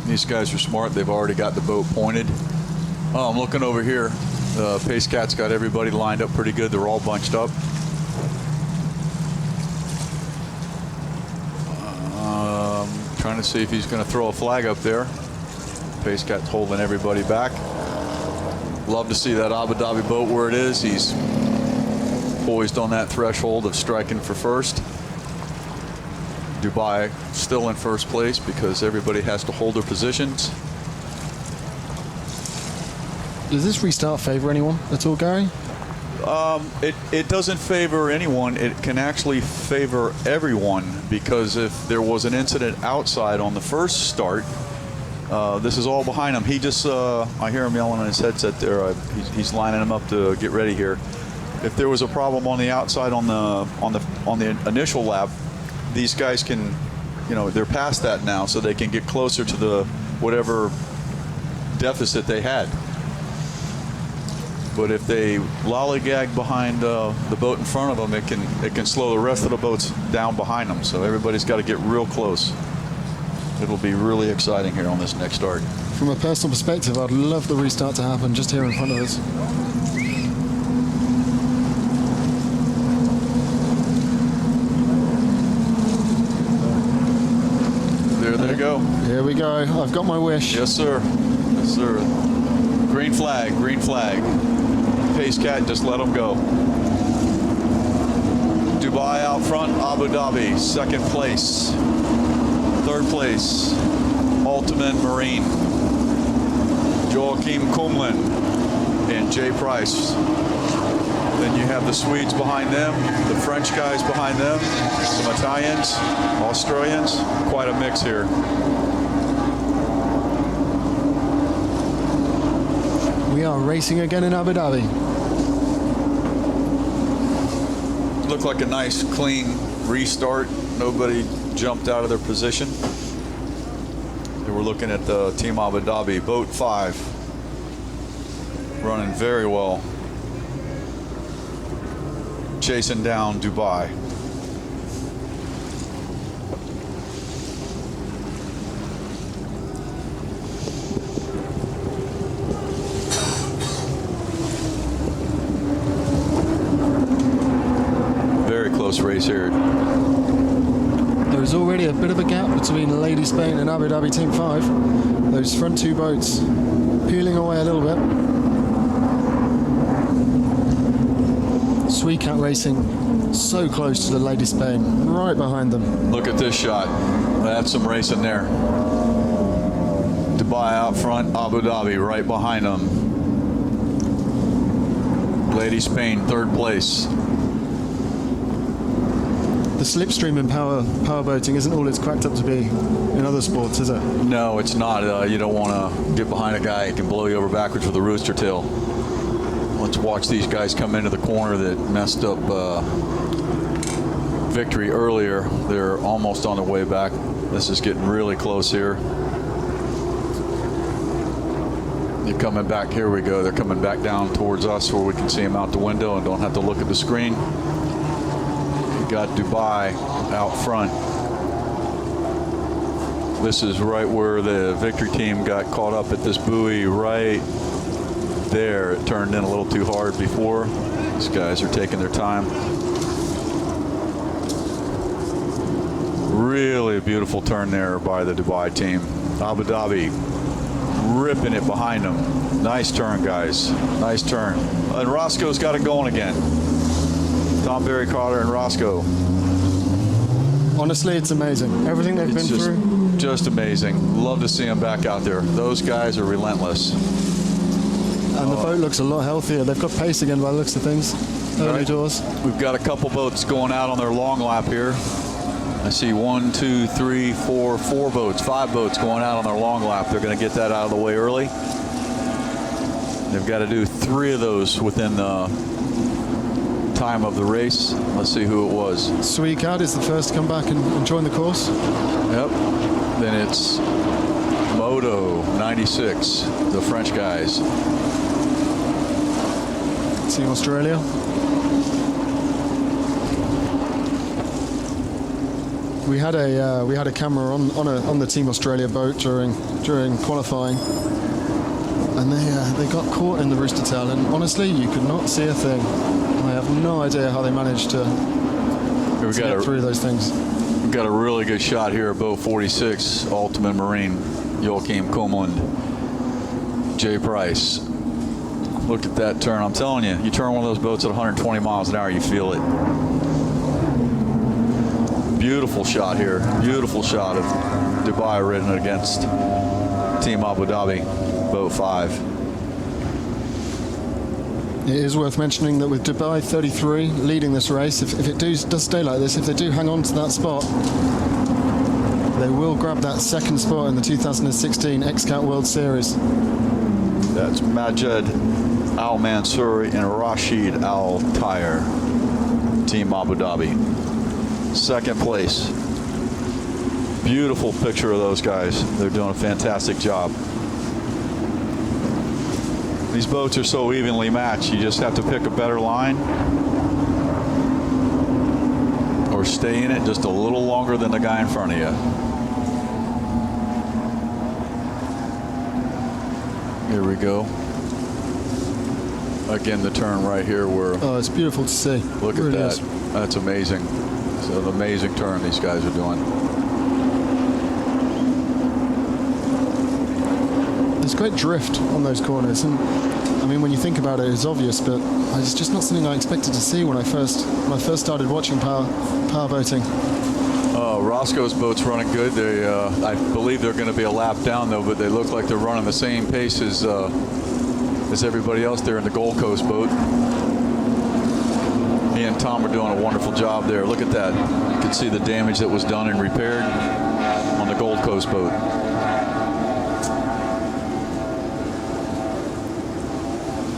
These guys are smart. They've already got the boat pointed. Oh, I'm looking over here. The XCAT's got everybody lined up pretty good. They're all bunched up. Trying to see if he's going to throw a flag up there. XCAT's holding everybody back. Love to see that Abu Dhabi boat where it is. He's poised on that threshold of striking for first. Dubai still in first place because everybody has to hold their positions.
Does this restart favor anyone at all, Gary?
It doesn't favor anyone. It can actually favor everyone, because if there was an incident outside on the first start, this is all behind him. He just, I hear him yelling on his headset there. He's lining them up to get ready here. If there was a problem on the outside on the initial lap, these guys can, they're past that now, so they can get closer to the whatever deficit they had. But if they lollygag behind the boat in front of them, it can slow the rest of the boats down behind them. So everybody's got to get real close. It'll be really exciting here on this next start.
From a personal perspective, I'd love the restart to happen just here in front of us.
There they go.
Here we go. I've got my wish.
Yes, sir. Yes, sir. Green flag, green flag. Pace cat, just let them go. Dubai out front, Abu Dhabi, second place. Third place, Ultimate Marine, Joachim Kumlin and Jay Price. Then you have the Swedes behind them, the French guys behind them, some Italians, Australians, quite a mix here.
We are racing again in Abu Dhabi.
Looked like a nice, clean restart. Nobody jumped out of their position. They were looking at the Team Abu Dhabi, Boat 5, running very well, chasing down Dubai. Very close race here.
There's already a bit of a gap between Lady Spain and Abu Dhabi Team 5. Those front two boats peeling away a little bit. XCAT Racing so close to the Lady Spain, right behind them.
Look at this shot. That's some racing there. Dubai out front, Abu Dhabi right behind them. Lady Spain, third place.
The slipstream in powerboating isn't all it's cracked up to be in other sports, is it?
No, it's not. You don't want to get behind a guy who can blow you over backwards with a rooster tail. Let's watch these guys come into the corner that messed up victory earlier. They're almost on their way back. This is getting really close here. They're coming back. Here we go. They're coming back down towards us where we can see them out the window and don't have to look at the screen. Got Dubai out front. This is right where the victory team got caught up at this buoy right there. It turned in a little too hard before. These guys are taking their time. Really beautiful turn there by the Dubai team. Abu Dhabi ripping it behind them. Nice turn, guys. Nice turn. And Roscoe's got it going again. Tom Barry Carter and Roscoe.
Honestly, it's amazing. Everything they've been through.
Just amazing. Love to see them back out there. Those guys are relentless.
And the boat looks a lot healthier. They've got pace again by the looks of things. Early doors.
We've got a couple boats going out on their long lap here. I see 1, 2, 3, 4, 4 boats, 5 boats going out on their long lap. They're going to get that out of the way early. They've got to do 3 of those within the time of the race. Let's see who it was.
XCAT is the first to come back and join the course.
Yep. Then it's Moto 96, the French guys.
Team Australia. We had a camera on the Team Australia boat during qualifying, and they got caught in the rooster tail, and honestly, you could not see a thing. I have no idea how they managed to get through those things.
We've got a really good shot here of boat 46, Ultimate Marine, Joachim Kumlund, Jay Price. Look at that turn. I'm telling you, you turn one of those boats at 120 miles an hour, you feel it. Beautiful shot here. Beautiful shot of Dubai ridden against Team Abu Dhabi, boat 5.
It is worth mentioning that with Dubai 33 leading this race, if it does stay like this, if they do hang on to that spot, they will grab that second spot in the 2016 XCAT World Series.
That's Majed Al Mansouri and Rashid Al Tayer, Team Abu Dhabi. Second place. Beautiful picture of those guys. They're doing a fantastic job. These boats are so evenly matched, you just have to pick a better line or stay in it just a little longer than the guy in front of you. Here we go. Again, the turn right here where...
Oh, it's beautiful to see.
Look at that. That's amazing. It's an amazing turn these guys are doing.
There's great drift on those corners, and I mean, when you think about it, it's obvious, but it's just not something I expected to see when I first started watching power boating.
Roscoe's boat's running good. They, I believe they're going to be a lap down though, but they look like they're running the same pace as everybody else there in the Gold Coast boat. He and Tom are doing a wonderful job there. Look at that. You can see the damage that was done and repaired on the Gold Coast boat.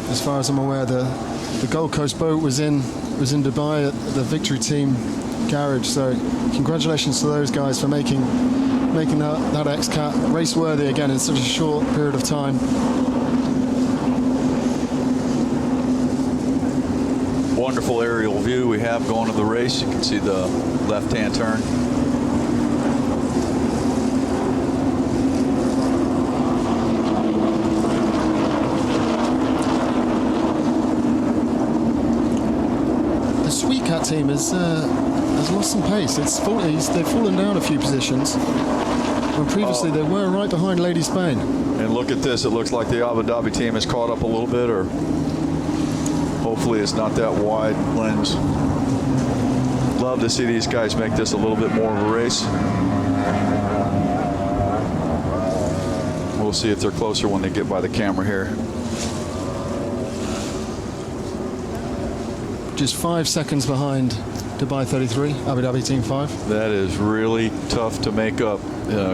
As far as I'm aware, the Gold Coast boat was in Dubai at the Victory Team garage. So congratulations to those guys for making that XCAT race worthy again in such a short period of time.
Wonderful aerial view we have going to the race. You can see the left-hand turn.
The XCAT team has lost some pace. They've fallen down a few positions. When previously they were right behind Lady Spain.
And look at this. It looks like the Abu Dhabi team has caught up a little bit, or hopefully it's not that wide lens. Love to see these guys make this a little bit more of a race. We'll see if they're closer when they get by the camera here.
Just 5 seconds behind Dubai 33, Abu Dhabi Team 5.
That is really tough to make up,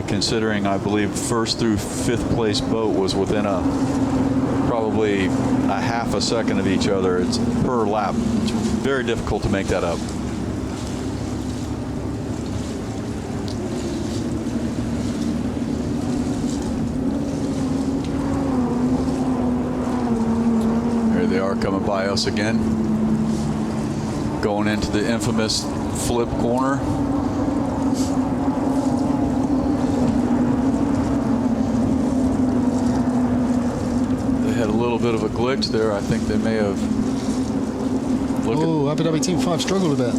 considering I believe first through fifth place boat was within probably a half a second of each other. It's per lap. It's very difficult to make that up. Here they are coming by us again. Going into the infamous flip corner. They had a little bit of a glitch there. I think they may have.
Oh, Abu Dhabi Team 5 struggled a bit.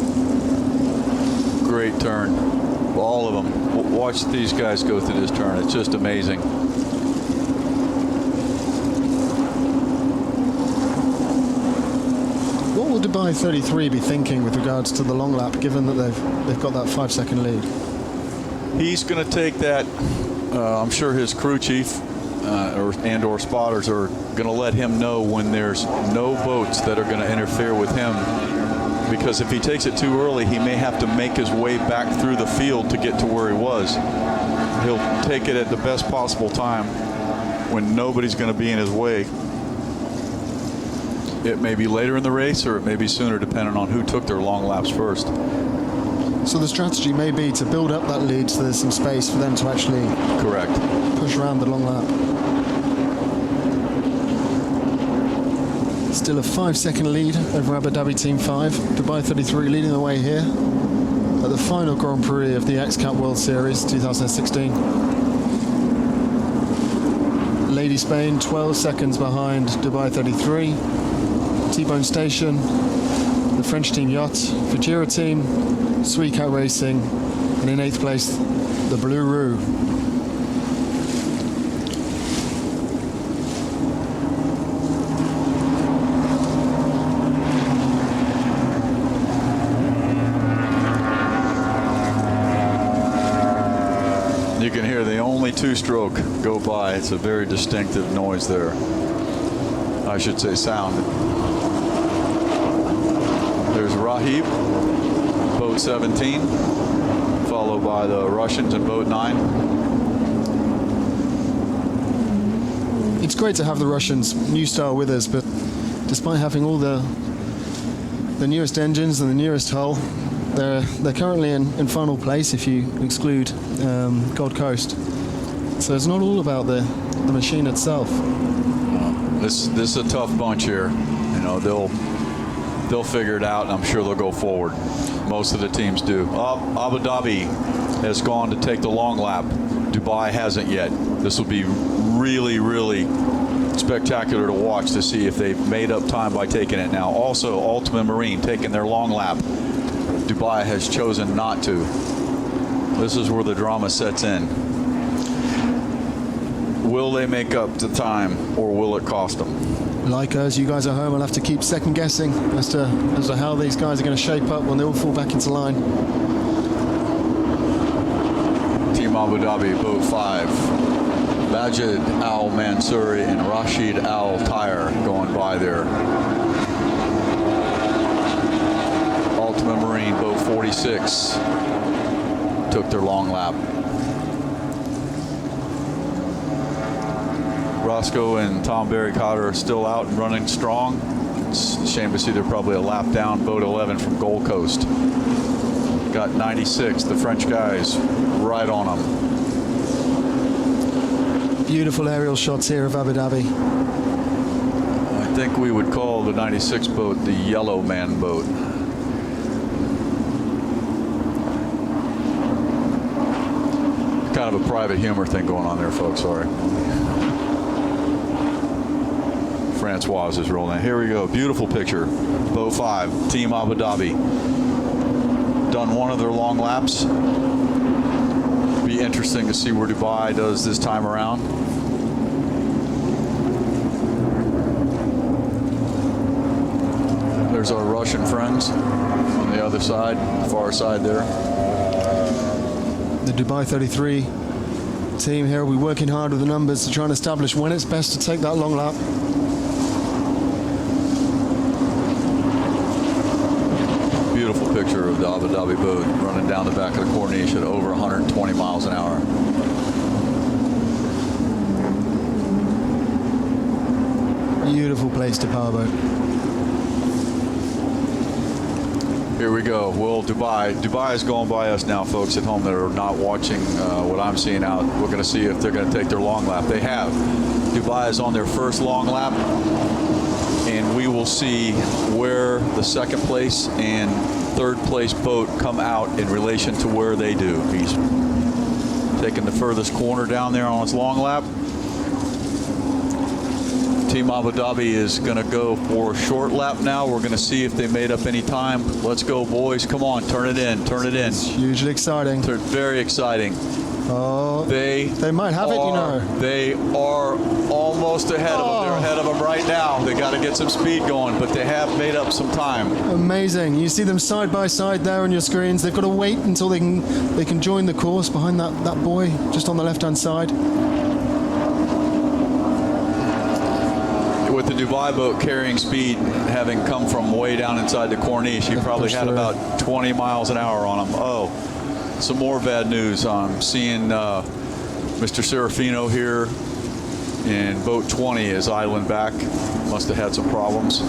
Great turn. All of them. Watch these guys go through this turn. It's just amazing.
What will Dubai 33 be thinking with regards to the long lap, given that they've got that 5 second lead?
He's going to take that. I'm sure his crew chief or spotters are going to let him know when there's no boats that are going to interfere with him, because if he takes it too early, he may have to make his way back through the field to get to where he was. He'll take it at the best possible time when nobody's going to be in his way. It may be later in the race, or it may be sooner, depending on who took their long laps first.
So the strategy may be to build up that lead so there's some space for them to actually push around the long lap. Still a 5 second lead over Abu Dhabi Team 5. Dubai 33 leading the way here at the final Grand Prix of the XCAT World Series 2016. Lady Spain 12 seconds behind Dubai 33. T-Bone Station, the French team Yacht, Fujira team, XCAT Racing, and in 8th place, the Blue Roo.
only two-stroke go by. It's a very distinctive noise there. I should say sound. There's Rahib, boat 17, followed by the Russians in boat 9.
It's great to have the Russians new style with us, but despite having all the newest engines and the newest hull, they're currently in final place if you exclude Gold Coast. So it's not all about the machine itself.
This is a tough bunch here. You know, they'll figure it out, and I'm sure they'll go forward. Most of the teams do. Abu Dhabi has gone to take the long lap. Dubai hasn't yet. This will be really, really spectacular to watch to see if they've made up time by taking it now. Also, Ultimate Marine taking their long lap. Dubai has chosen not to. This is where the drama sets in. Will they make up the time, or will it cost them?
Like us, you guys at home will have to keep second guessing as to how these guys are going to shape up when they all fall back into line.
Team Abu Dhabi, boat 5. Majid Al Mansouri and Rashid Al Tayer going by there. Ultimate Marine, boat 46, took their long lap. Roscoe and Tom Barry-Cotter are still out and running strong. It's a shame to see they're probably a lap down. Boat 11 from Gold Coast. Got 96, the French guys right on them.
Beautiful aerial shots here of Abu Dhabi.
I think we would call the 96 boat the Yellow Man boat. Kind of a private humor thing going on there, folks. Sorry. Francois is rolling. Here we go. Beautiful picture. Boat 5, Team Abu Dhabi. Done one of their long laps. Be interesting to see where Dubai does this time around. There's our Russian friends on the other side, far side there.
The Dubai 33 team here will be working hard with the numbers to try and establish when it's best to take that long lap.
Beautiful picture of the Abu Dhabi boat running down the back of the Corniche at over 120 miles an hour.
Beautiful place to powerboat.
Here we go. Well, Dubai is going by us now, folks at home that are not watching what I'm seeing out. We're going to see if they're going to take their long lap. They have. Dubai is on their first long lap, and we will see where the second place and third place boat come out in relation to where they do. He's taking the furthest corner down there on his long lap. Team Abu Dhabi is going to go for a short lap now. We're going to see if they made up any time. Let's go, boys. Come on, turn it in. Turn it in.
It's hugely exciting.
Very exciting.
Oh, they might have it, you know.
They are almost ahead of them. They're ahead of them right now. They got to get some speed going, but they have made up some time.
Amazing. You see them side by side there on your screens. They've got to wait until they can join the course behind that buoy just on the left-hand side.
With the Dubai boat carrying speed, having come from way down inside the Corniche, you probably had about 20 miles an hour on them. Oh, some more bad news. I'm seeing Mr. Serafino here in boat 20 is idling back. Must have had some problems.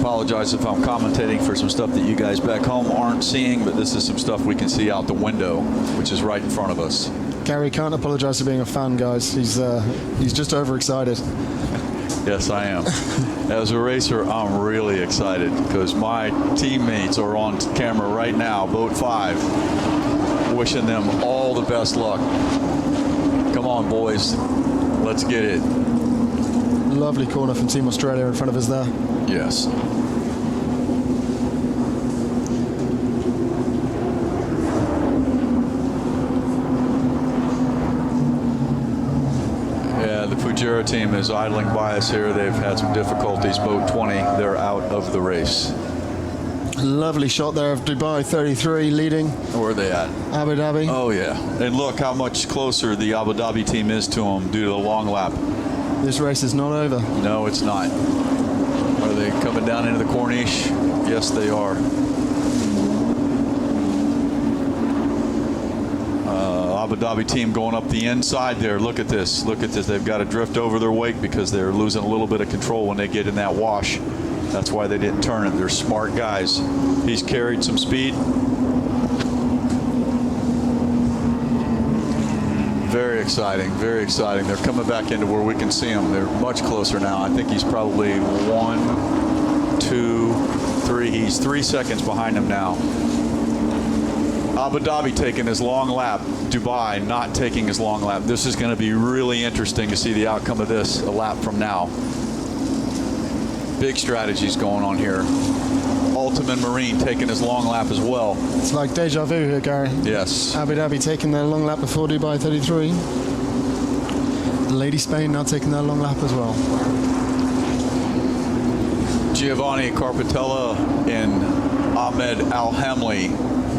Apologize if I'm commentating for some stuff that you guys back home aren't seeing, but this is some stuff we can see out the window, which is right in front of us.
Gary can't apologize for being a fan, guys. He's just overexcited.
Yes, I am. As a racer, I'm really excited because my teammates are on camera right now, boat 5, wishing them all the best luck. Come on, boys. Let's get it.
Lovely corner from Team Australia in front of us there.
Yes. The Fujairah team is idling by us here. They've had some difficulties. Boat 20, they're out of the race.
Lovely shot there of Dubai 33 leading
Where are they at?
Abu Dhabi.
Oh, yeah. And look how much closer the Abu Dhabi team is to them due to the long lap.
This race is not over.
No, it's not. Are they coming down into the Corniche? Yes, they are. Abu Dhabi team going up the inside there. Look at this. Look at this. They've got to drift over their wake because they're losing a little bit of control when they get in that wash. That's why they didn't turn it. They're smart guys. He's carried some speed. Very exciting. Very exciting. They're coming back into where we can see them. They're much closer now. I think he's probably 1, 2, 3. He's 3 seconds behind him now. Abu Dhabi taking his long lap. Dubai not taking his long lap. This is going to be really interesting to see the outcome of this a lap from now. Big strategies going on here. Ultimate Marine taking his long lap as well.
It's like deja vu here, Gary.
Yes.
Abu Dhabi taking their long lap before Dubai 33. Lady Spain now taking their long lap as well.
Giovanni Carpatella and Ahmed Al-Hamli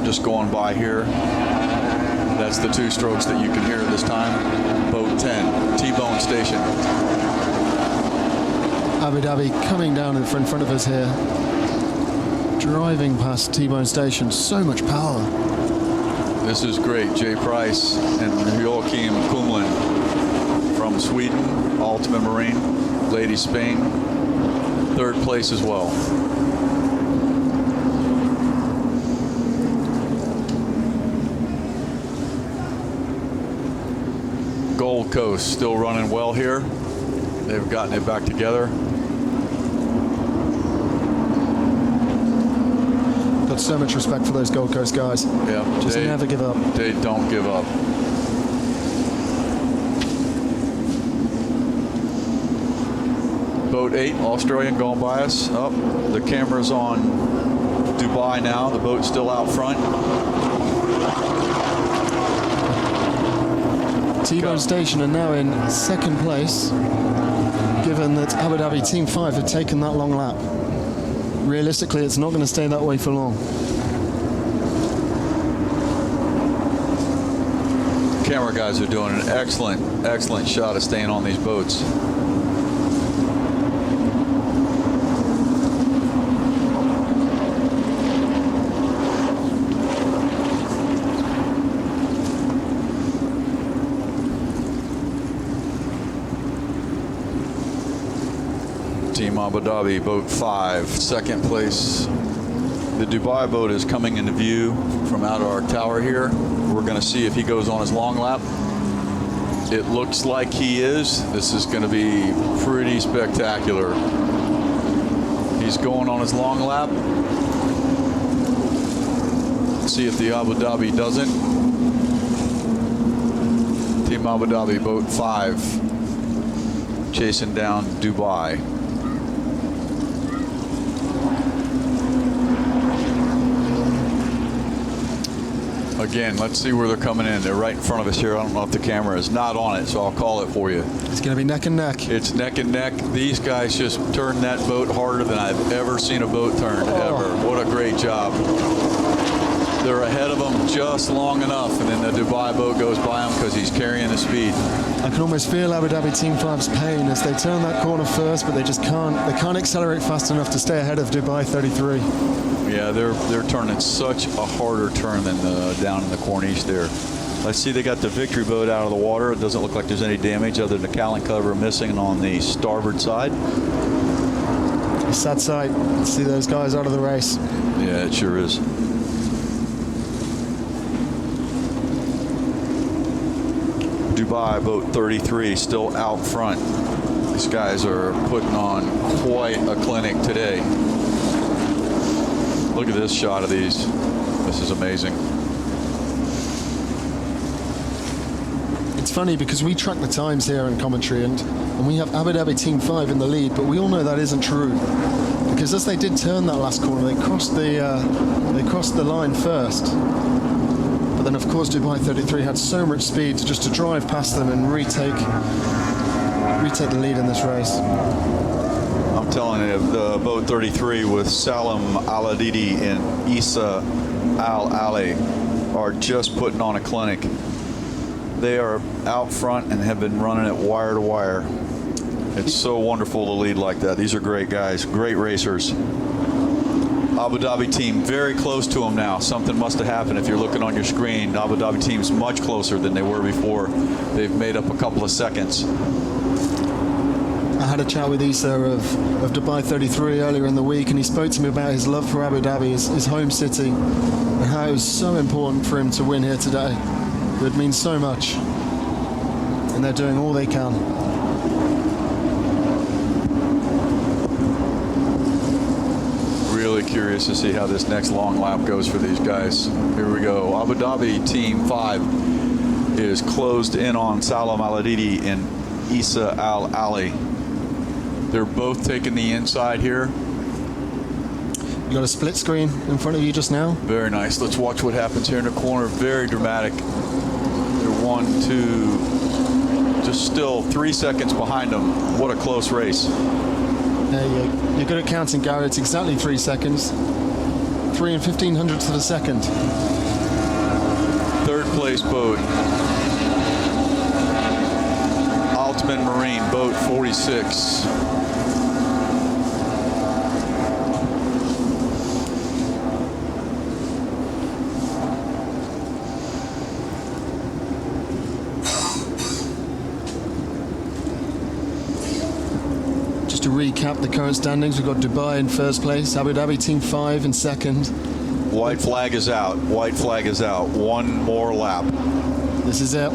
just going by here. That's the 2 strokes that you can hear this time. Boat 10, T-Bone Station.
Abu Dhabi coming down in front of us here. Driving past T-Bone Station. So much power.
This is great. Jay Price and Joachim Kumlin from Sweden, Ultimate Marine, Lady Spain, 3rd place as well. Gold Coast still running well here. They've gotten it back together.
Got so much respect for those Gold Coast guys.
Yeah,
Just never give up.
They don't give up. Boat 8, Australian going by us. Oh, the camera's on Dubai now. The boat's still out front.
T-Bone Station are now in 2nd place, given that Abu Dhabi Team 5 have taken that long lap. Realistically, it's not going to stay that way for long.
Camera guys are doing an excellent shot of staying on these boats. Team Abu Dhabi, boat 5, 2nd place. The Dubai boat is coming into view from out of our tower here. We're going to see if he goes on his long lap. It looks like he is. This is going to be pretty spectacular. He's going on his long lap. Let's see if the Abu Dhabi doesn't. Team Abu Dhabi, boat 5, chasing down Dubai. Again, let's see where they're coming in. They're right in front of us here. I don't know if the camera is not on it, so I'll call it for you.
It's going to be neck and neck.
It's neck and neck. These guys just turned that boat harder than I've ever seen a boat turned, ever. What a great job. They're ahead of them just long enough, and then the Dubai boat goes by them because he's carrying the speed.
I can almost feel Abu Dhabi Team 5's pain as they turn that corner first, but they just can't. They can't accelerate fast enough to stay ahead of Dubai 33.
Yeah, they're turning such a harder turn than down in the Corniche there. Let's see, they got the Victory boat out of the water. It doesn't look like there's any damage other than the cowling cover missing on the starboard side.
Sad sight. See those guys out of the race.
Yeah, it sure is. Dubai boat 33 still out front. These guys are putting on quite a clinic today. Look at this shot of these. This is amazing.
It's funny because we track the times here in commentary, and we have Abu Dhabi Team 5 in the lead, but we all know that isn't true. Because as they did turn that last corner, they crossed the line first. But then, of course, Dubai 33 had so much speed just to drive past them and retake the lead in this race.
I'm telling you, the boat 33 with Salam Al-Adidi and Isa Al-Ali are just putting on a clinic. They are out front and have been running it wire to wire. It's so wonderful to lead like that. These are great guys, great racers. Abu Dhabi team very close to them now. Something must have happened if you're looking on your screen. The Abu Dhabi team's much closer than they were before. They've made up a couple of seconds.
I had a chat with Isa of Dubai 33 earlier in the week, and he spoke to me about his love for Abu Dhabi, his home city, and how it was so important for him to win here today. It means so much, and they're doing all they can.
Really curious to see how this next long lap goes for these guys. Here we go. Abu Dhabi Team 5 is closed in on Salam Al-Adidi and Isa Al-Ali. They're both taking the inside here.
You got a split screen in front of you just now.
Very nice. Let's watch what happens here in the corner. Very dramatic. They're 1, 2, just still 3 seconds behind them. What a close race.
You're good at counting, Gary. It's exactly 3 seconds. 3 and 1500ths of a second.
Third place boat. Altman Marine, boat 46.
To recap the current standings, we've got Dubai in first place, Abu Dhabi Team 5 in second.
White flag is out. White flag is out. One more lap.
This is it.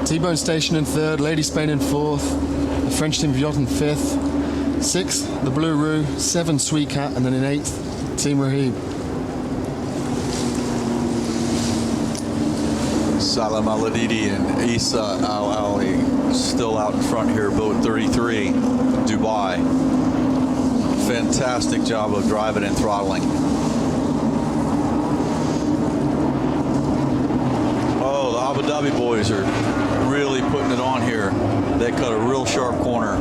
T-Bone Station in third, Lady Spain in fourth, the French Team Viot in fifth, sixth, the Blue Roo, 7, Sweet Cat, and then in eighth, Team Rahib.
Salam Al-Adidi and Isa Al-Ali still out in front here, boat 33, Dubai. Fantastic job of driving and throttling. Oh, the Abu Dhabi boys are really putting it on here. They cut a real sharp corner,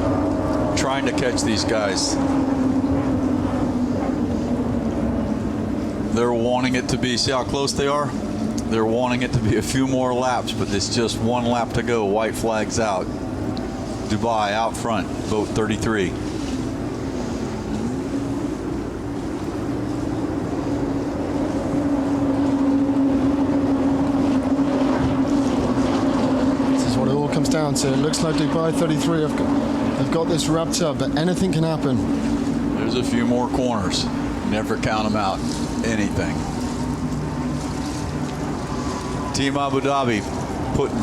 trying to catch these guys. They're wanting it to be, see how close they are? They're wanting it to be a few more laps, but it's just one lap to go. White flag's out. Dubai out front, boat 33.
This is what it all comes down to. It looks like Dubai 33 have got this wrapped up, but anything can happen.
There's a few more corners. Never count them out. Anything. Team Abu Dhabi putting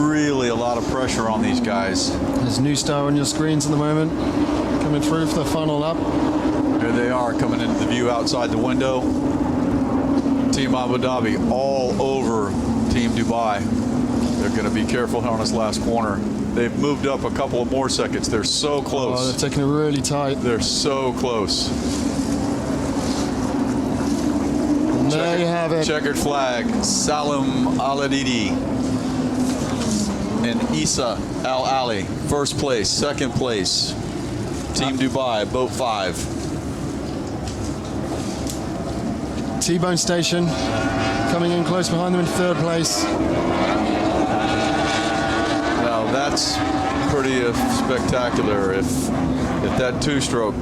really a lot of pressure on these guys.
There's New Star on your screens at the moment, coming through for the final lap.
Here they are coming into the view outside the window. Team Abu Dhabi all over Team Dubai. They're going to be careful on this last corner. They've moved up a couple of more seconds. They're so close.
Oh, they're taking it really tight.
They're so close.
There you have it.
Checkered flag. Salam Al-Adidi and Isa Al-Ali. First place. Second place. Team Dubai, boat 5.
T-Bone Station coming in close behind them in third place.
Now that's pretty spectacular. If that two-stroke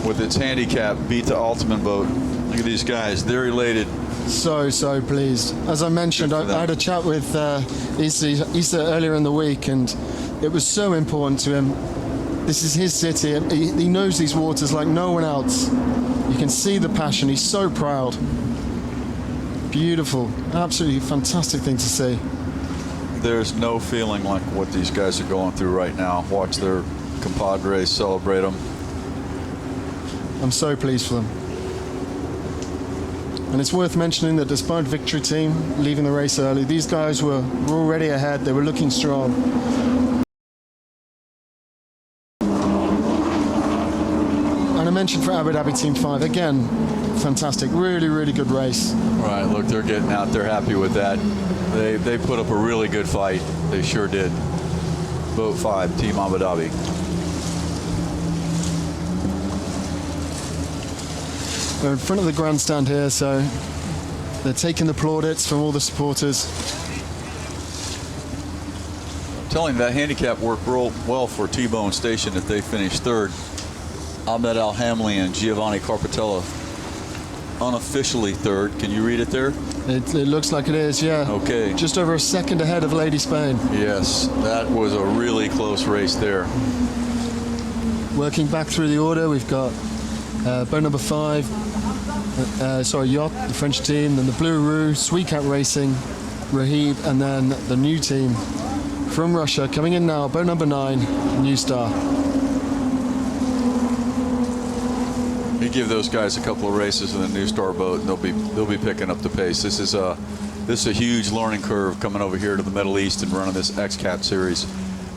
with its handicap beat the Altman boat. Look at these guys. They're elated.
So pleased. As I mentioned, I had a chat with Isa earlier in the week, and it was so important to him. This is his city. He knows these waters like no one else. You can see the passion. He's so proud. Beautiful. Absolutely fantastic thing to see.
There's no feeling like what these guys are going through right now. Watch their compadres celebrate them.
I'm so pleased for them. And it's worth mentioning that despite Victory Team leaving the race early, these guys were already ahead. They were looking strong. And I mentioned for Abu Dhabi Team 5, again, fantastic. Really, really good race.
Right, look, they're getting out. They're happy with that. They put up a really good fight. They sure did. Boat 5, Team Abu Dhabi.
We're in front of the grandstand here, so they're taking the plaudits from all the supporters.
Telling that handicap worked real well for T-Bone Station if they finished third. Ahmed Al-Hamli and Giovanni Carpatella unofficially third. Can you read it there?
It looks like it is, yeah.
Okay.
Just over a second ahead of Lady Spain.
Yes, that was a really close race there.
Working back through the order, we've got boat number 5, Yacht, the French team, then the Blue Roo, XCAT Racing, Rahib, and then the new team from Russia coming in now, boat number 9, New Star.
You give those guys a couple of races in the New Star boat, and they'll be picking up the pace. This is a huge learning curve coming over here to the Middle East and running this XCAT series.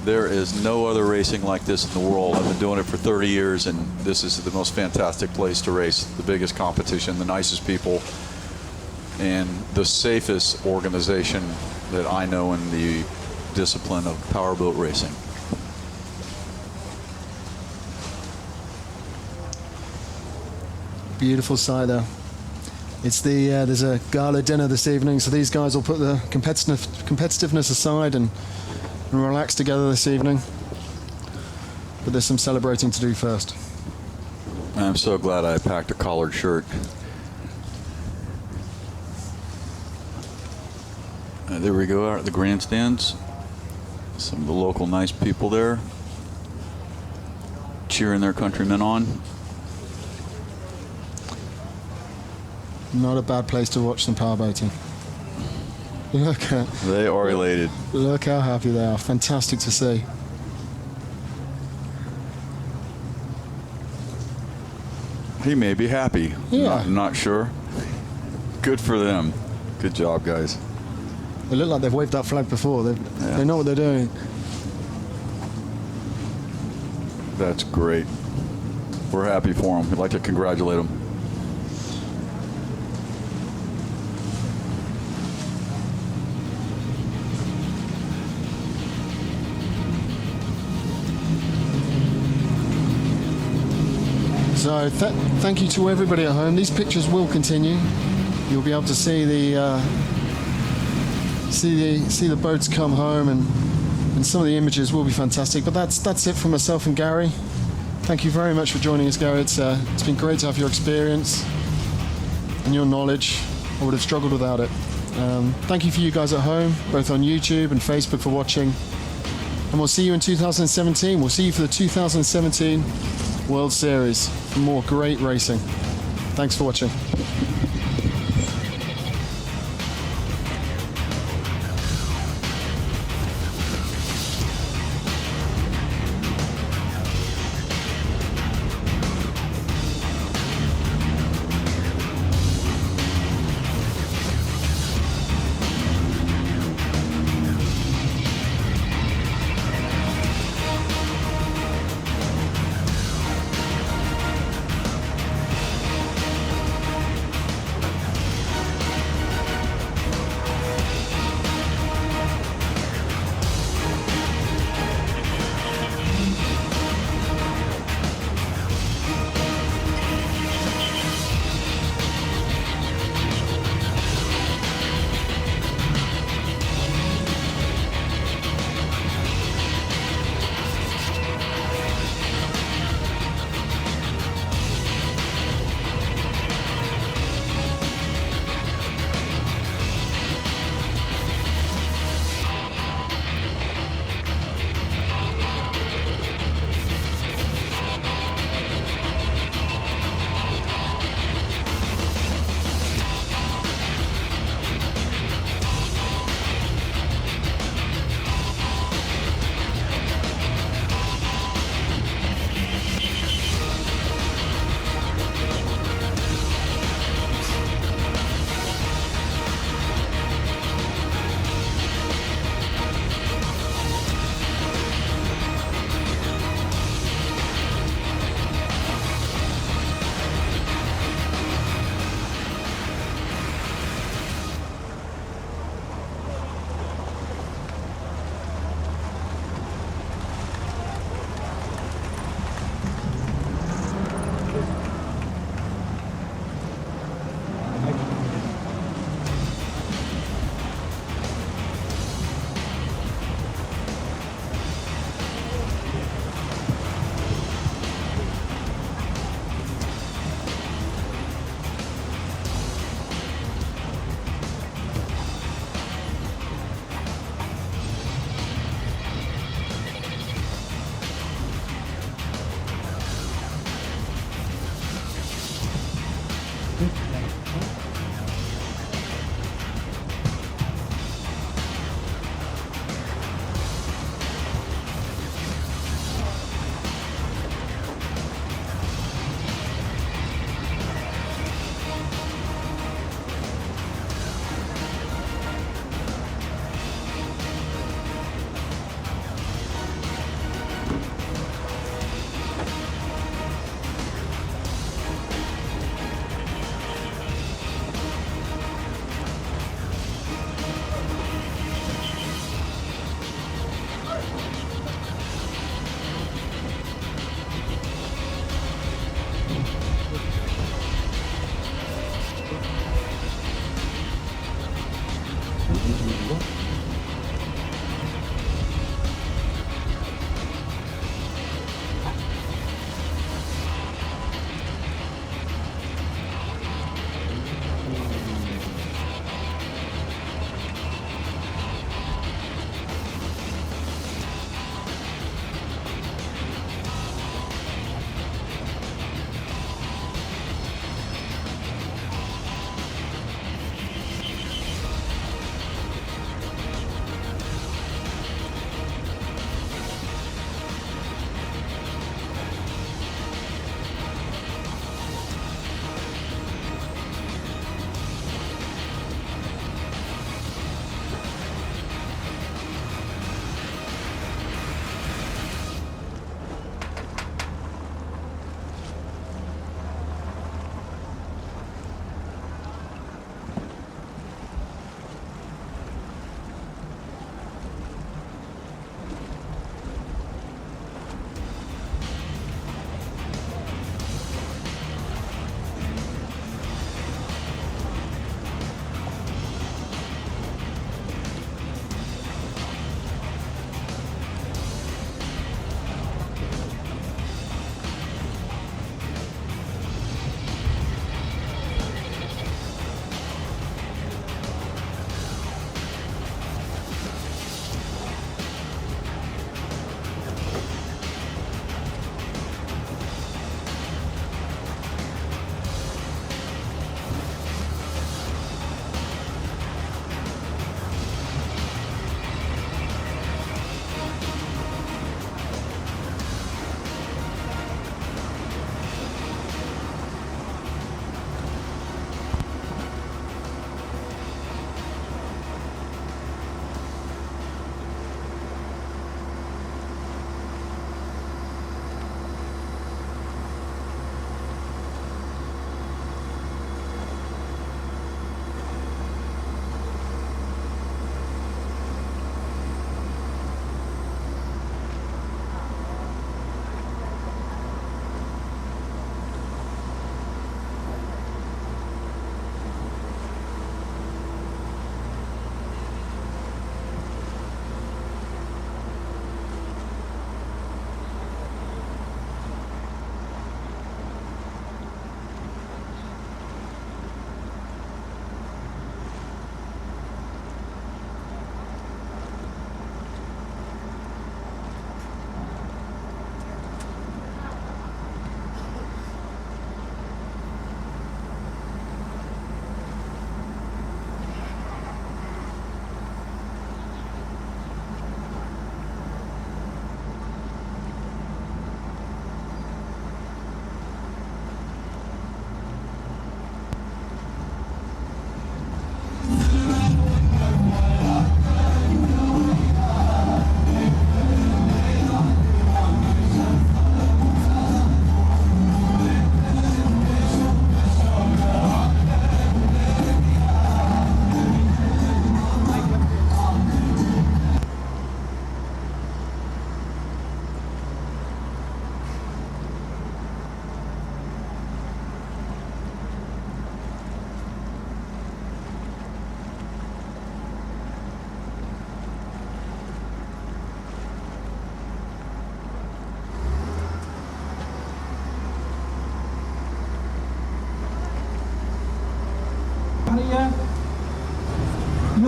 There is no other racing like this in the world. I've been doing it for 30 years, and this is the most fantastic place to race. The biggest competition, the nicest people, and the safest organization that I know in the discipline of powerboat racing.
Beautiful sight there. It's there's a gala dinner this evening, so these guys will put the competitiveness aside and relax together this evening. But there's some celebrating to do first.
I'm so glad I packed a collared shirt. There we go, out at the grandstands. Some of the local nice people there cheering their countrymen on.
Not a bad place to watch some powerboating. Look at.
They are elated.
Look how happy they are. Fantastic to see.
He may be happy.
Yeah.
Not sure. Good for them. Good job, guys.
They look like they've waved that flag before. They know what they're doing.
That's great. We're happy for them. We'd like to congratulate them.
So thank you to everybody at home. These pictures will continue. You'll be able to see the boats come home, and some of the images will be fantastic. But that's it from myself and Gary. Thank you very much for joining us, Gary. It's been great to have your experience and your knowledge. I would have struggled without it. Thank you for you guys at home, both on YouTube and Facebook, for watching. And we'll see you in 2017. We'll see you for the 2017 World Series for more great racing. Thanks for watching.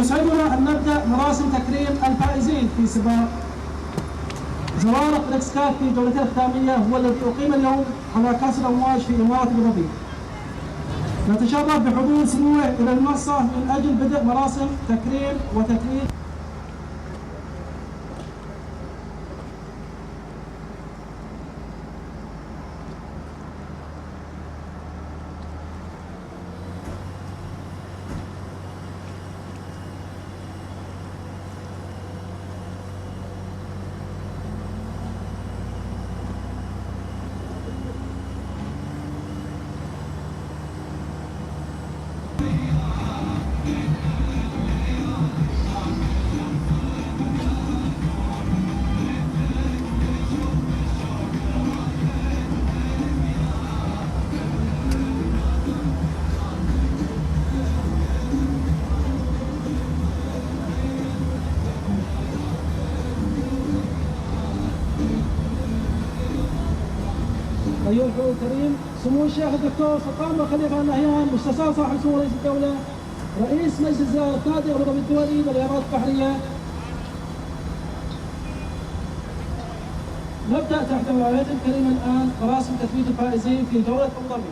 يسعدنا أن نبدأ مراسم تكريم الفائزين في سباق زوارق الإكسكات في جولته الختامية، هو الذي أقيم اليوم على كأس الأمواج في إمارة أبو ظبي. نتشرف بحضور سموه إلى المنصة من أجل بدء مراسم تكريم وتكريم أيها الحضور الكريم، سمو الشيخ الدكتور سلطان بن خليفة النهيان مستشار صاحب سمو رئيس الدولة رئيس مجلس الزيارة الثاني أبو ظبي الدولي للإمارات البحرية. نبدأ تحت رعاية الكريمة الآن مراسم تثبيت الفائزين في جولة أبو ظبي.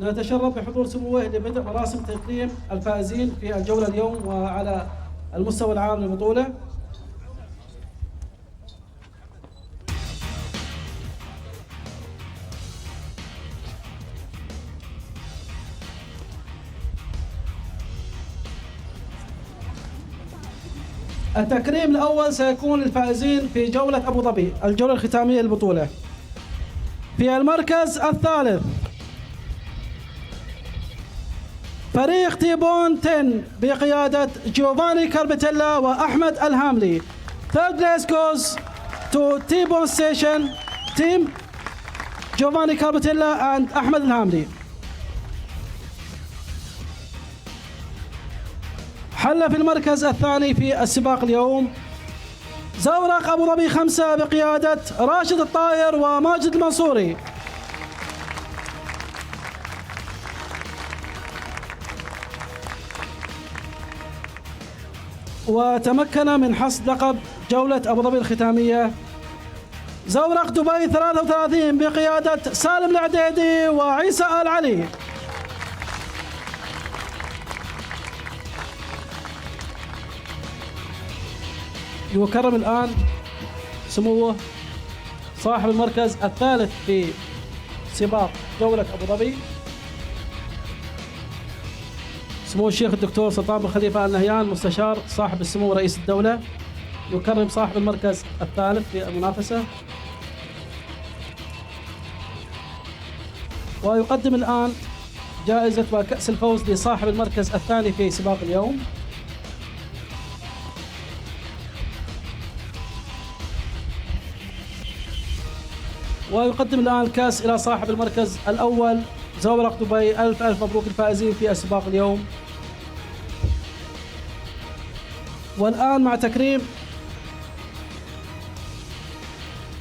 نتشرف بحضور سموه لبدء مراسم تكريم الفائزين في الجولة اليوم وعلى المستوى العام للبطولة. التكريم الأول سيكون للفائزين في جولة أبو ظبي الجولة الختامية للبطولة. في المركز الثالث فريق تيبون 10 بقيادة جيوفاني كاربيتيلا وأحمد الهاملي. Third place goes to T-Bone Station team Giovanni Carpetella and أحمد الهاملي. حل في المركز الثاني في السباق اليوم زورق أبو ظبي 5 بقيادة راشد الطاهر وماجد المنصوري. وتمكن من حصد لقب جولة أبو ظبي الختامية زورق دبي 33 بقيادة سالم العديدي وعيسى آل علي. يكرم الآن سموه صاحب المركز الثالث في سباق جولة أبو ظبي سمو الشيخ الدكتور سلطان بن خليفة النهيان مستشار صاحب السمو رئيس الدولة. يكرم صاحب المركز الثالث في المنافسة ويقدم الآن جائزة وكأس الفوز لصاحب المركز الثاني في سباق اليوم. ويقدم الآن الكأس إلى صاحب المركز الأول زورق دبي. ألف مبروك الفائزين في السباق اليوم. والآن مع تكريم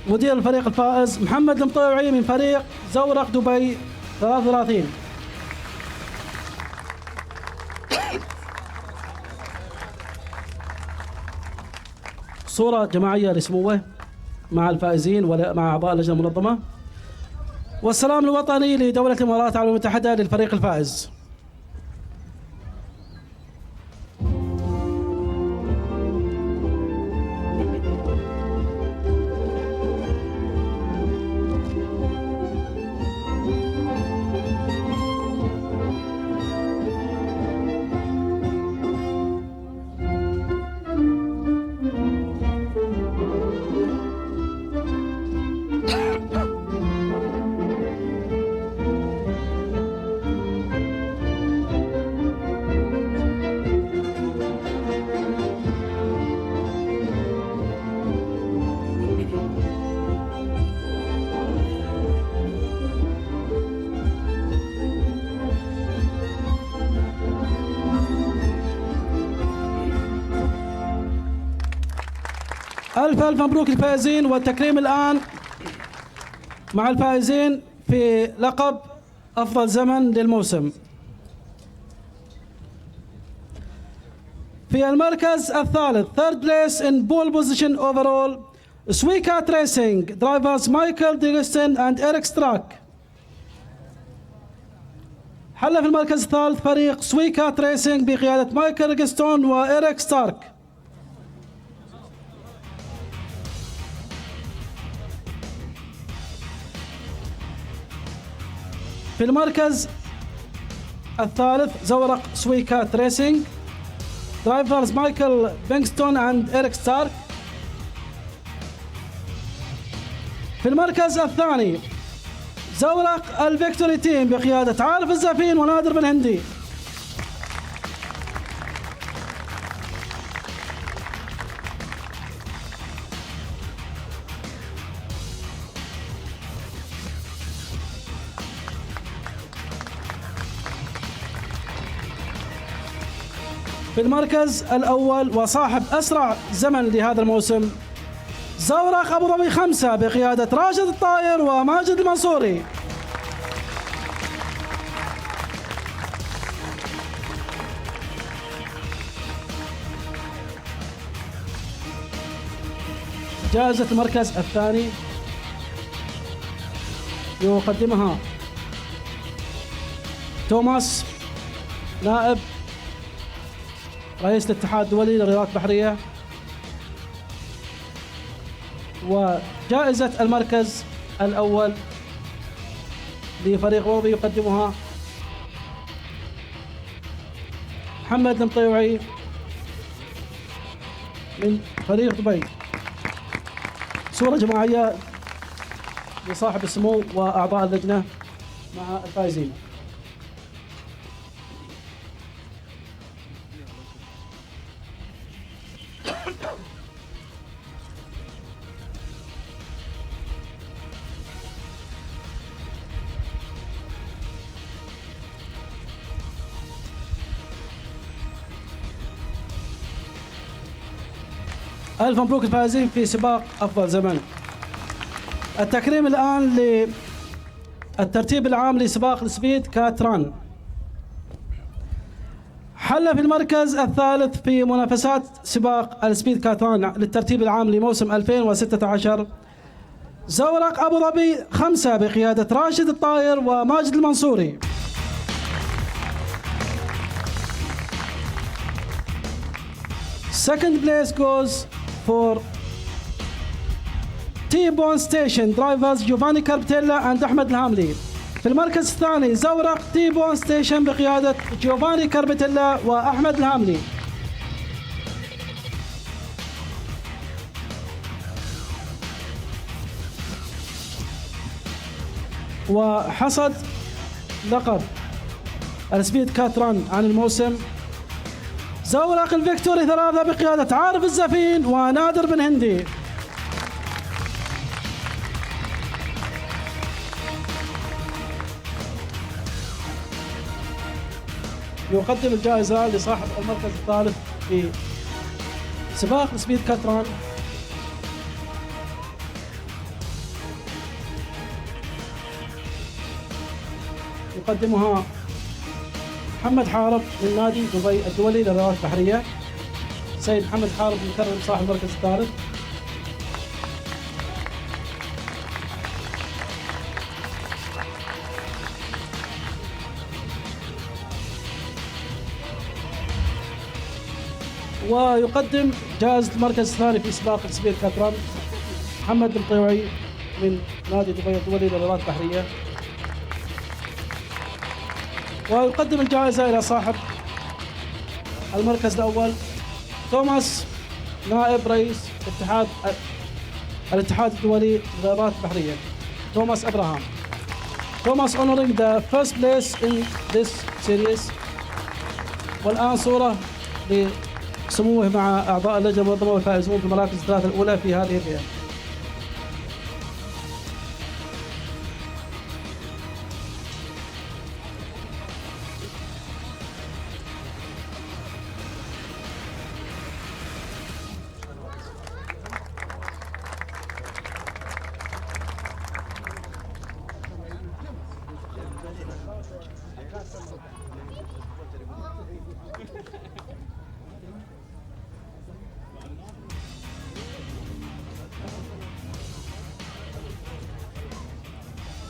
مدير الفريق الفائز محمد المطيوعي من فريق زورق دبي 33. صورة جماعية لسموه مع الفائزين ومع أعضاء اللجنة المنظمة. والسلام الوطني لدولة الإمارات العربية المتحدة للفريق الفائز. ألف مبروك الفائزين، والتكريم الآن مع الفائزين في لقب أفضل زمن للموسم. في المركز الثالث third place in pole position overall XCAT Racing drivers Michael Digestin and Eric Strack. حل في المركز الثالث فريق XCAT Racing بقيادة مايكل ديجستون وإيريك ستارك. في المركز الثالث زورق XCAT Racing درايفرز مايكل بينغستون اند إيريك ستارك. في المركز الثاني زورق الفيكتوري تيم بقيادة عارف الزفين ونادر بن هندي. في المركز الأول وصاحب أسرع زمن لهذا الموسم زورق أبو ظبي 5 بقيادة راشد الطاير وماجد المنصوري. جائزة المركز الثاني يقدمها توماس نائب رئيس الاتحاد الدولي للرياضات البحرية. وجائزة المركز الأول لفريق أوروبي يقدمها محمد المطيوعي من فريق دبي. صورة جماعية لصاحب السمو وأعضاء اللجنة مع الفائزين. ألف مبروك الفائزين في سباق أفضل زمن. التكريم الآن للترتيب العام لسباق السبيد كات ران. حل في المركز الثالث في منافسات سباق السبيد كات ران للترتيب العام لموسم 2016 زورق أبو ظبي 5 بقيادة راشد الطاير وماجد المنصوري. Second place goes for T-Bone Station drivers جوفاني كاربتيلا and أحمد الهاملي. في المركز الثاني زورق T-Bone Station بقيادة جوفاني كاربتيلا وأحمد الهاملي. وحصد لقب السبيد كات ران عن الموسم زورق الفيكتوري 3 بقيادة عارف الزفين ونادر بن هندي. يقدم الجائزة لصاحب المركز الثالث في سباق سبيد كاتران يقدمها محمد حارب من نادي دبي الدولي للرياضات البحرية. سيد محمد حارب مكرم صاحب المركز الثالث. ويقدم جائزة المركز الثاني في سباق سبيد كاتران محمد المطيوعي من نادي دبي الدولي للرياضات البحرية. ويقدم الجائزة إلى صاحب المركز الأول توماس نائب رئيس الاتحاد الدولي للرياضات البحرية توماس أبراهام. توماس honoring the first place in this series. والآن صورة لسموه مع أعضاء اللجنة المنظمة والفائزون في المراكز الثلاثة الأولى في هذه الفئة.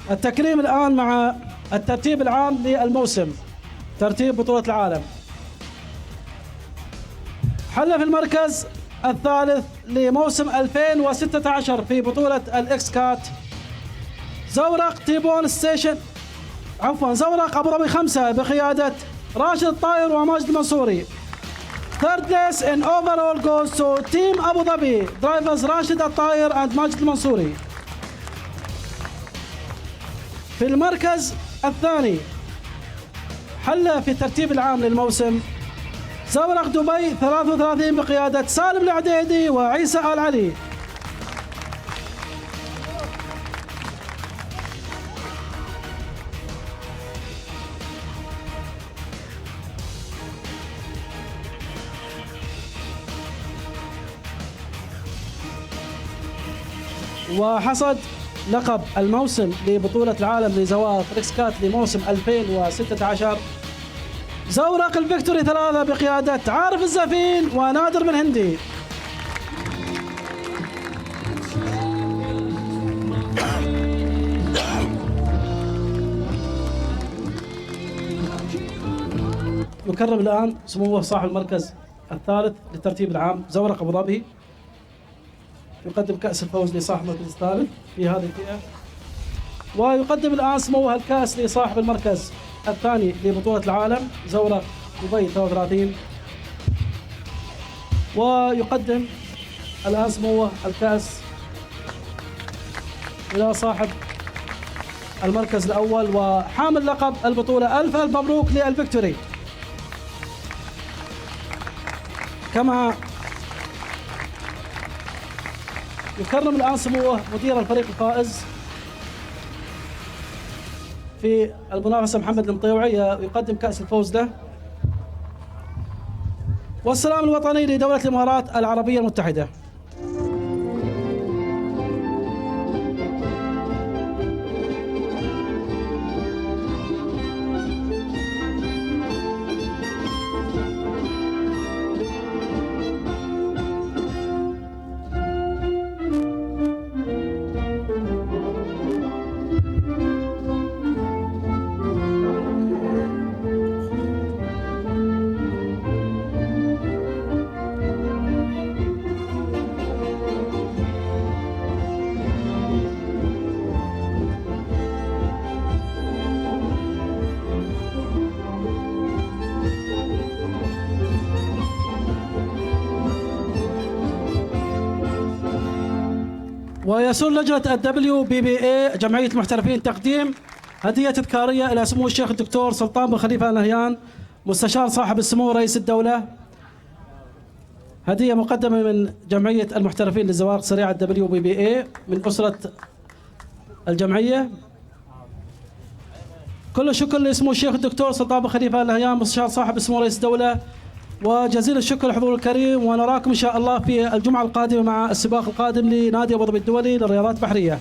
التكريم الآن مع الترتيب العام للموسم، ترتيب بطولة العالم. حل في المركز الثالث لموسم 2016 في بطولة الإكس كات زورق تيبون ستيشن، زورق أبو ظبي 5 بقيادة راشد الطاير وماجد المنصوري. Third place in overall goes to Team Abu Dhabi drivers راشد الطاير and ماجد المنصوري. في المركز الثاني حل في الترتيب العام للموسم زورق دبي 33 بقيادة سالم العديدي وعيسى آل علي. وحصد لقب الموسم لبطولة العالم لزوارق إكس كات لموسم 2016 زورق الفيكتوري 3 بقيادة عارف الزفين ونادر بن هندي. نكرم الآن سموه صاحب المركز الثالث للترتيب العام زورق أبو ظبي، يقدم كأس الفوز لصاحب المركز الثالث في هذه الفئة، ويقدم الآن سموه الكأس لصاحب المركز الثاني لبطولة العالم زورق دبي 33، ويقدم الآن سموه الكأس إلى صاحب المركز الأول وحامل لقب البطولة. ألف مبروك للفيكتوري. كما يكرم الآن سموه مدير الفريق الفائز في المنافسة محمد المطيوعي، يقدم كأس الفوز له. والسلام الوطني لدولة الإمارات العربية المتحدة. ويسر لجنة WBBA جمعية المحترفين تقديم هدية تذكارية إلى سمو الشيخ الدكتور سلطان بن خليفة آل نهيان مستشار صاحب السمو رئيس الدولة. هدية مقدمة من جمعية المحترفين للزوارق السريعة WBBA من أسرة الجمعية. كل الشكر لسمو الشيخ الدكتور سلطان بن خليفة آل نهيان مستشار صاحب السمو رئيس الدولة، وجزيل الشكر للحضور الكريم، ونراكم إن شاء الله في الجمعة القادمة مع السباق القادم لنادي أبو ظبي الدولي للرياضات البحرية.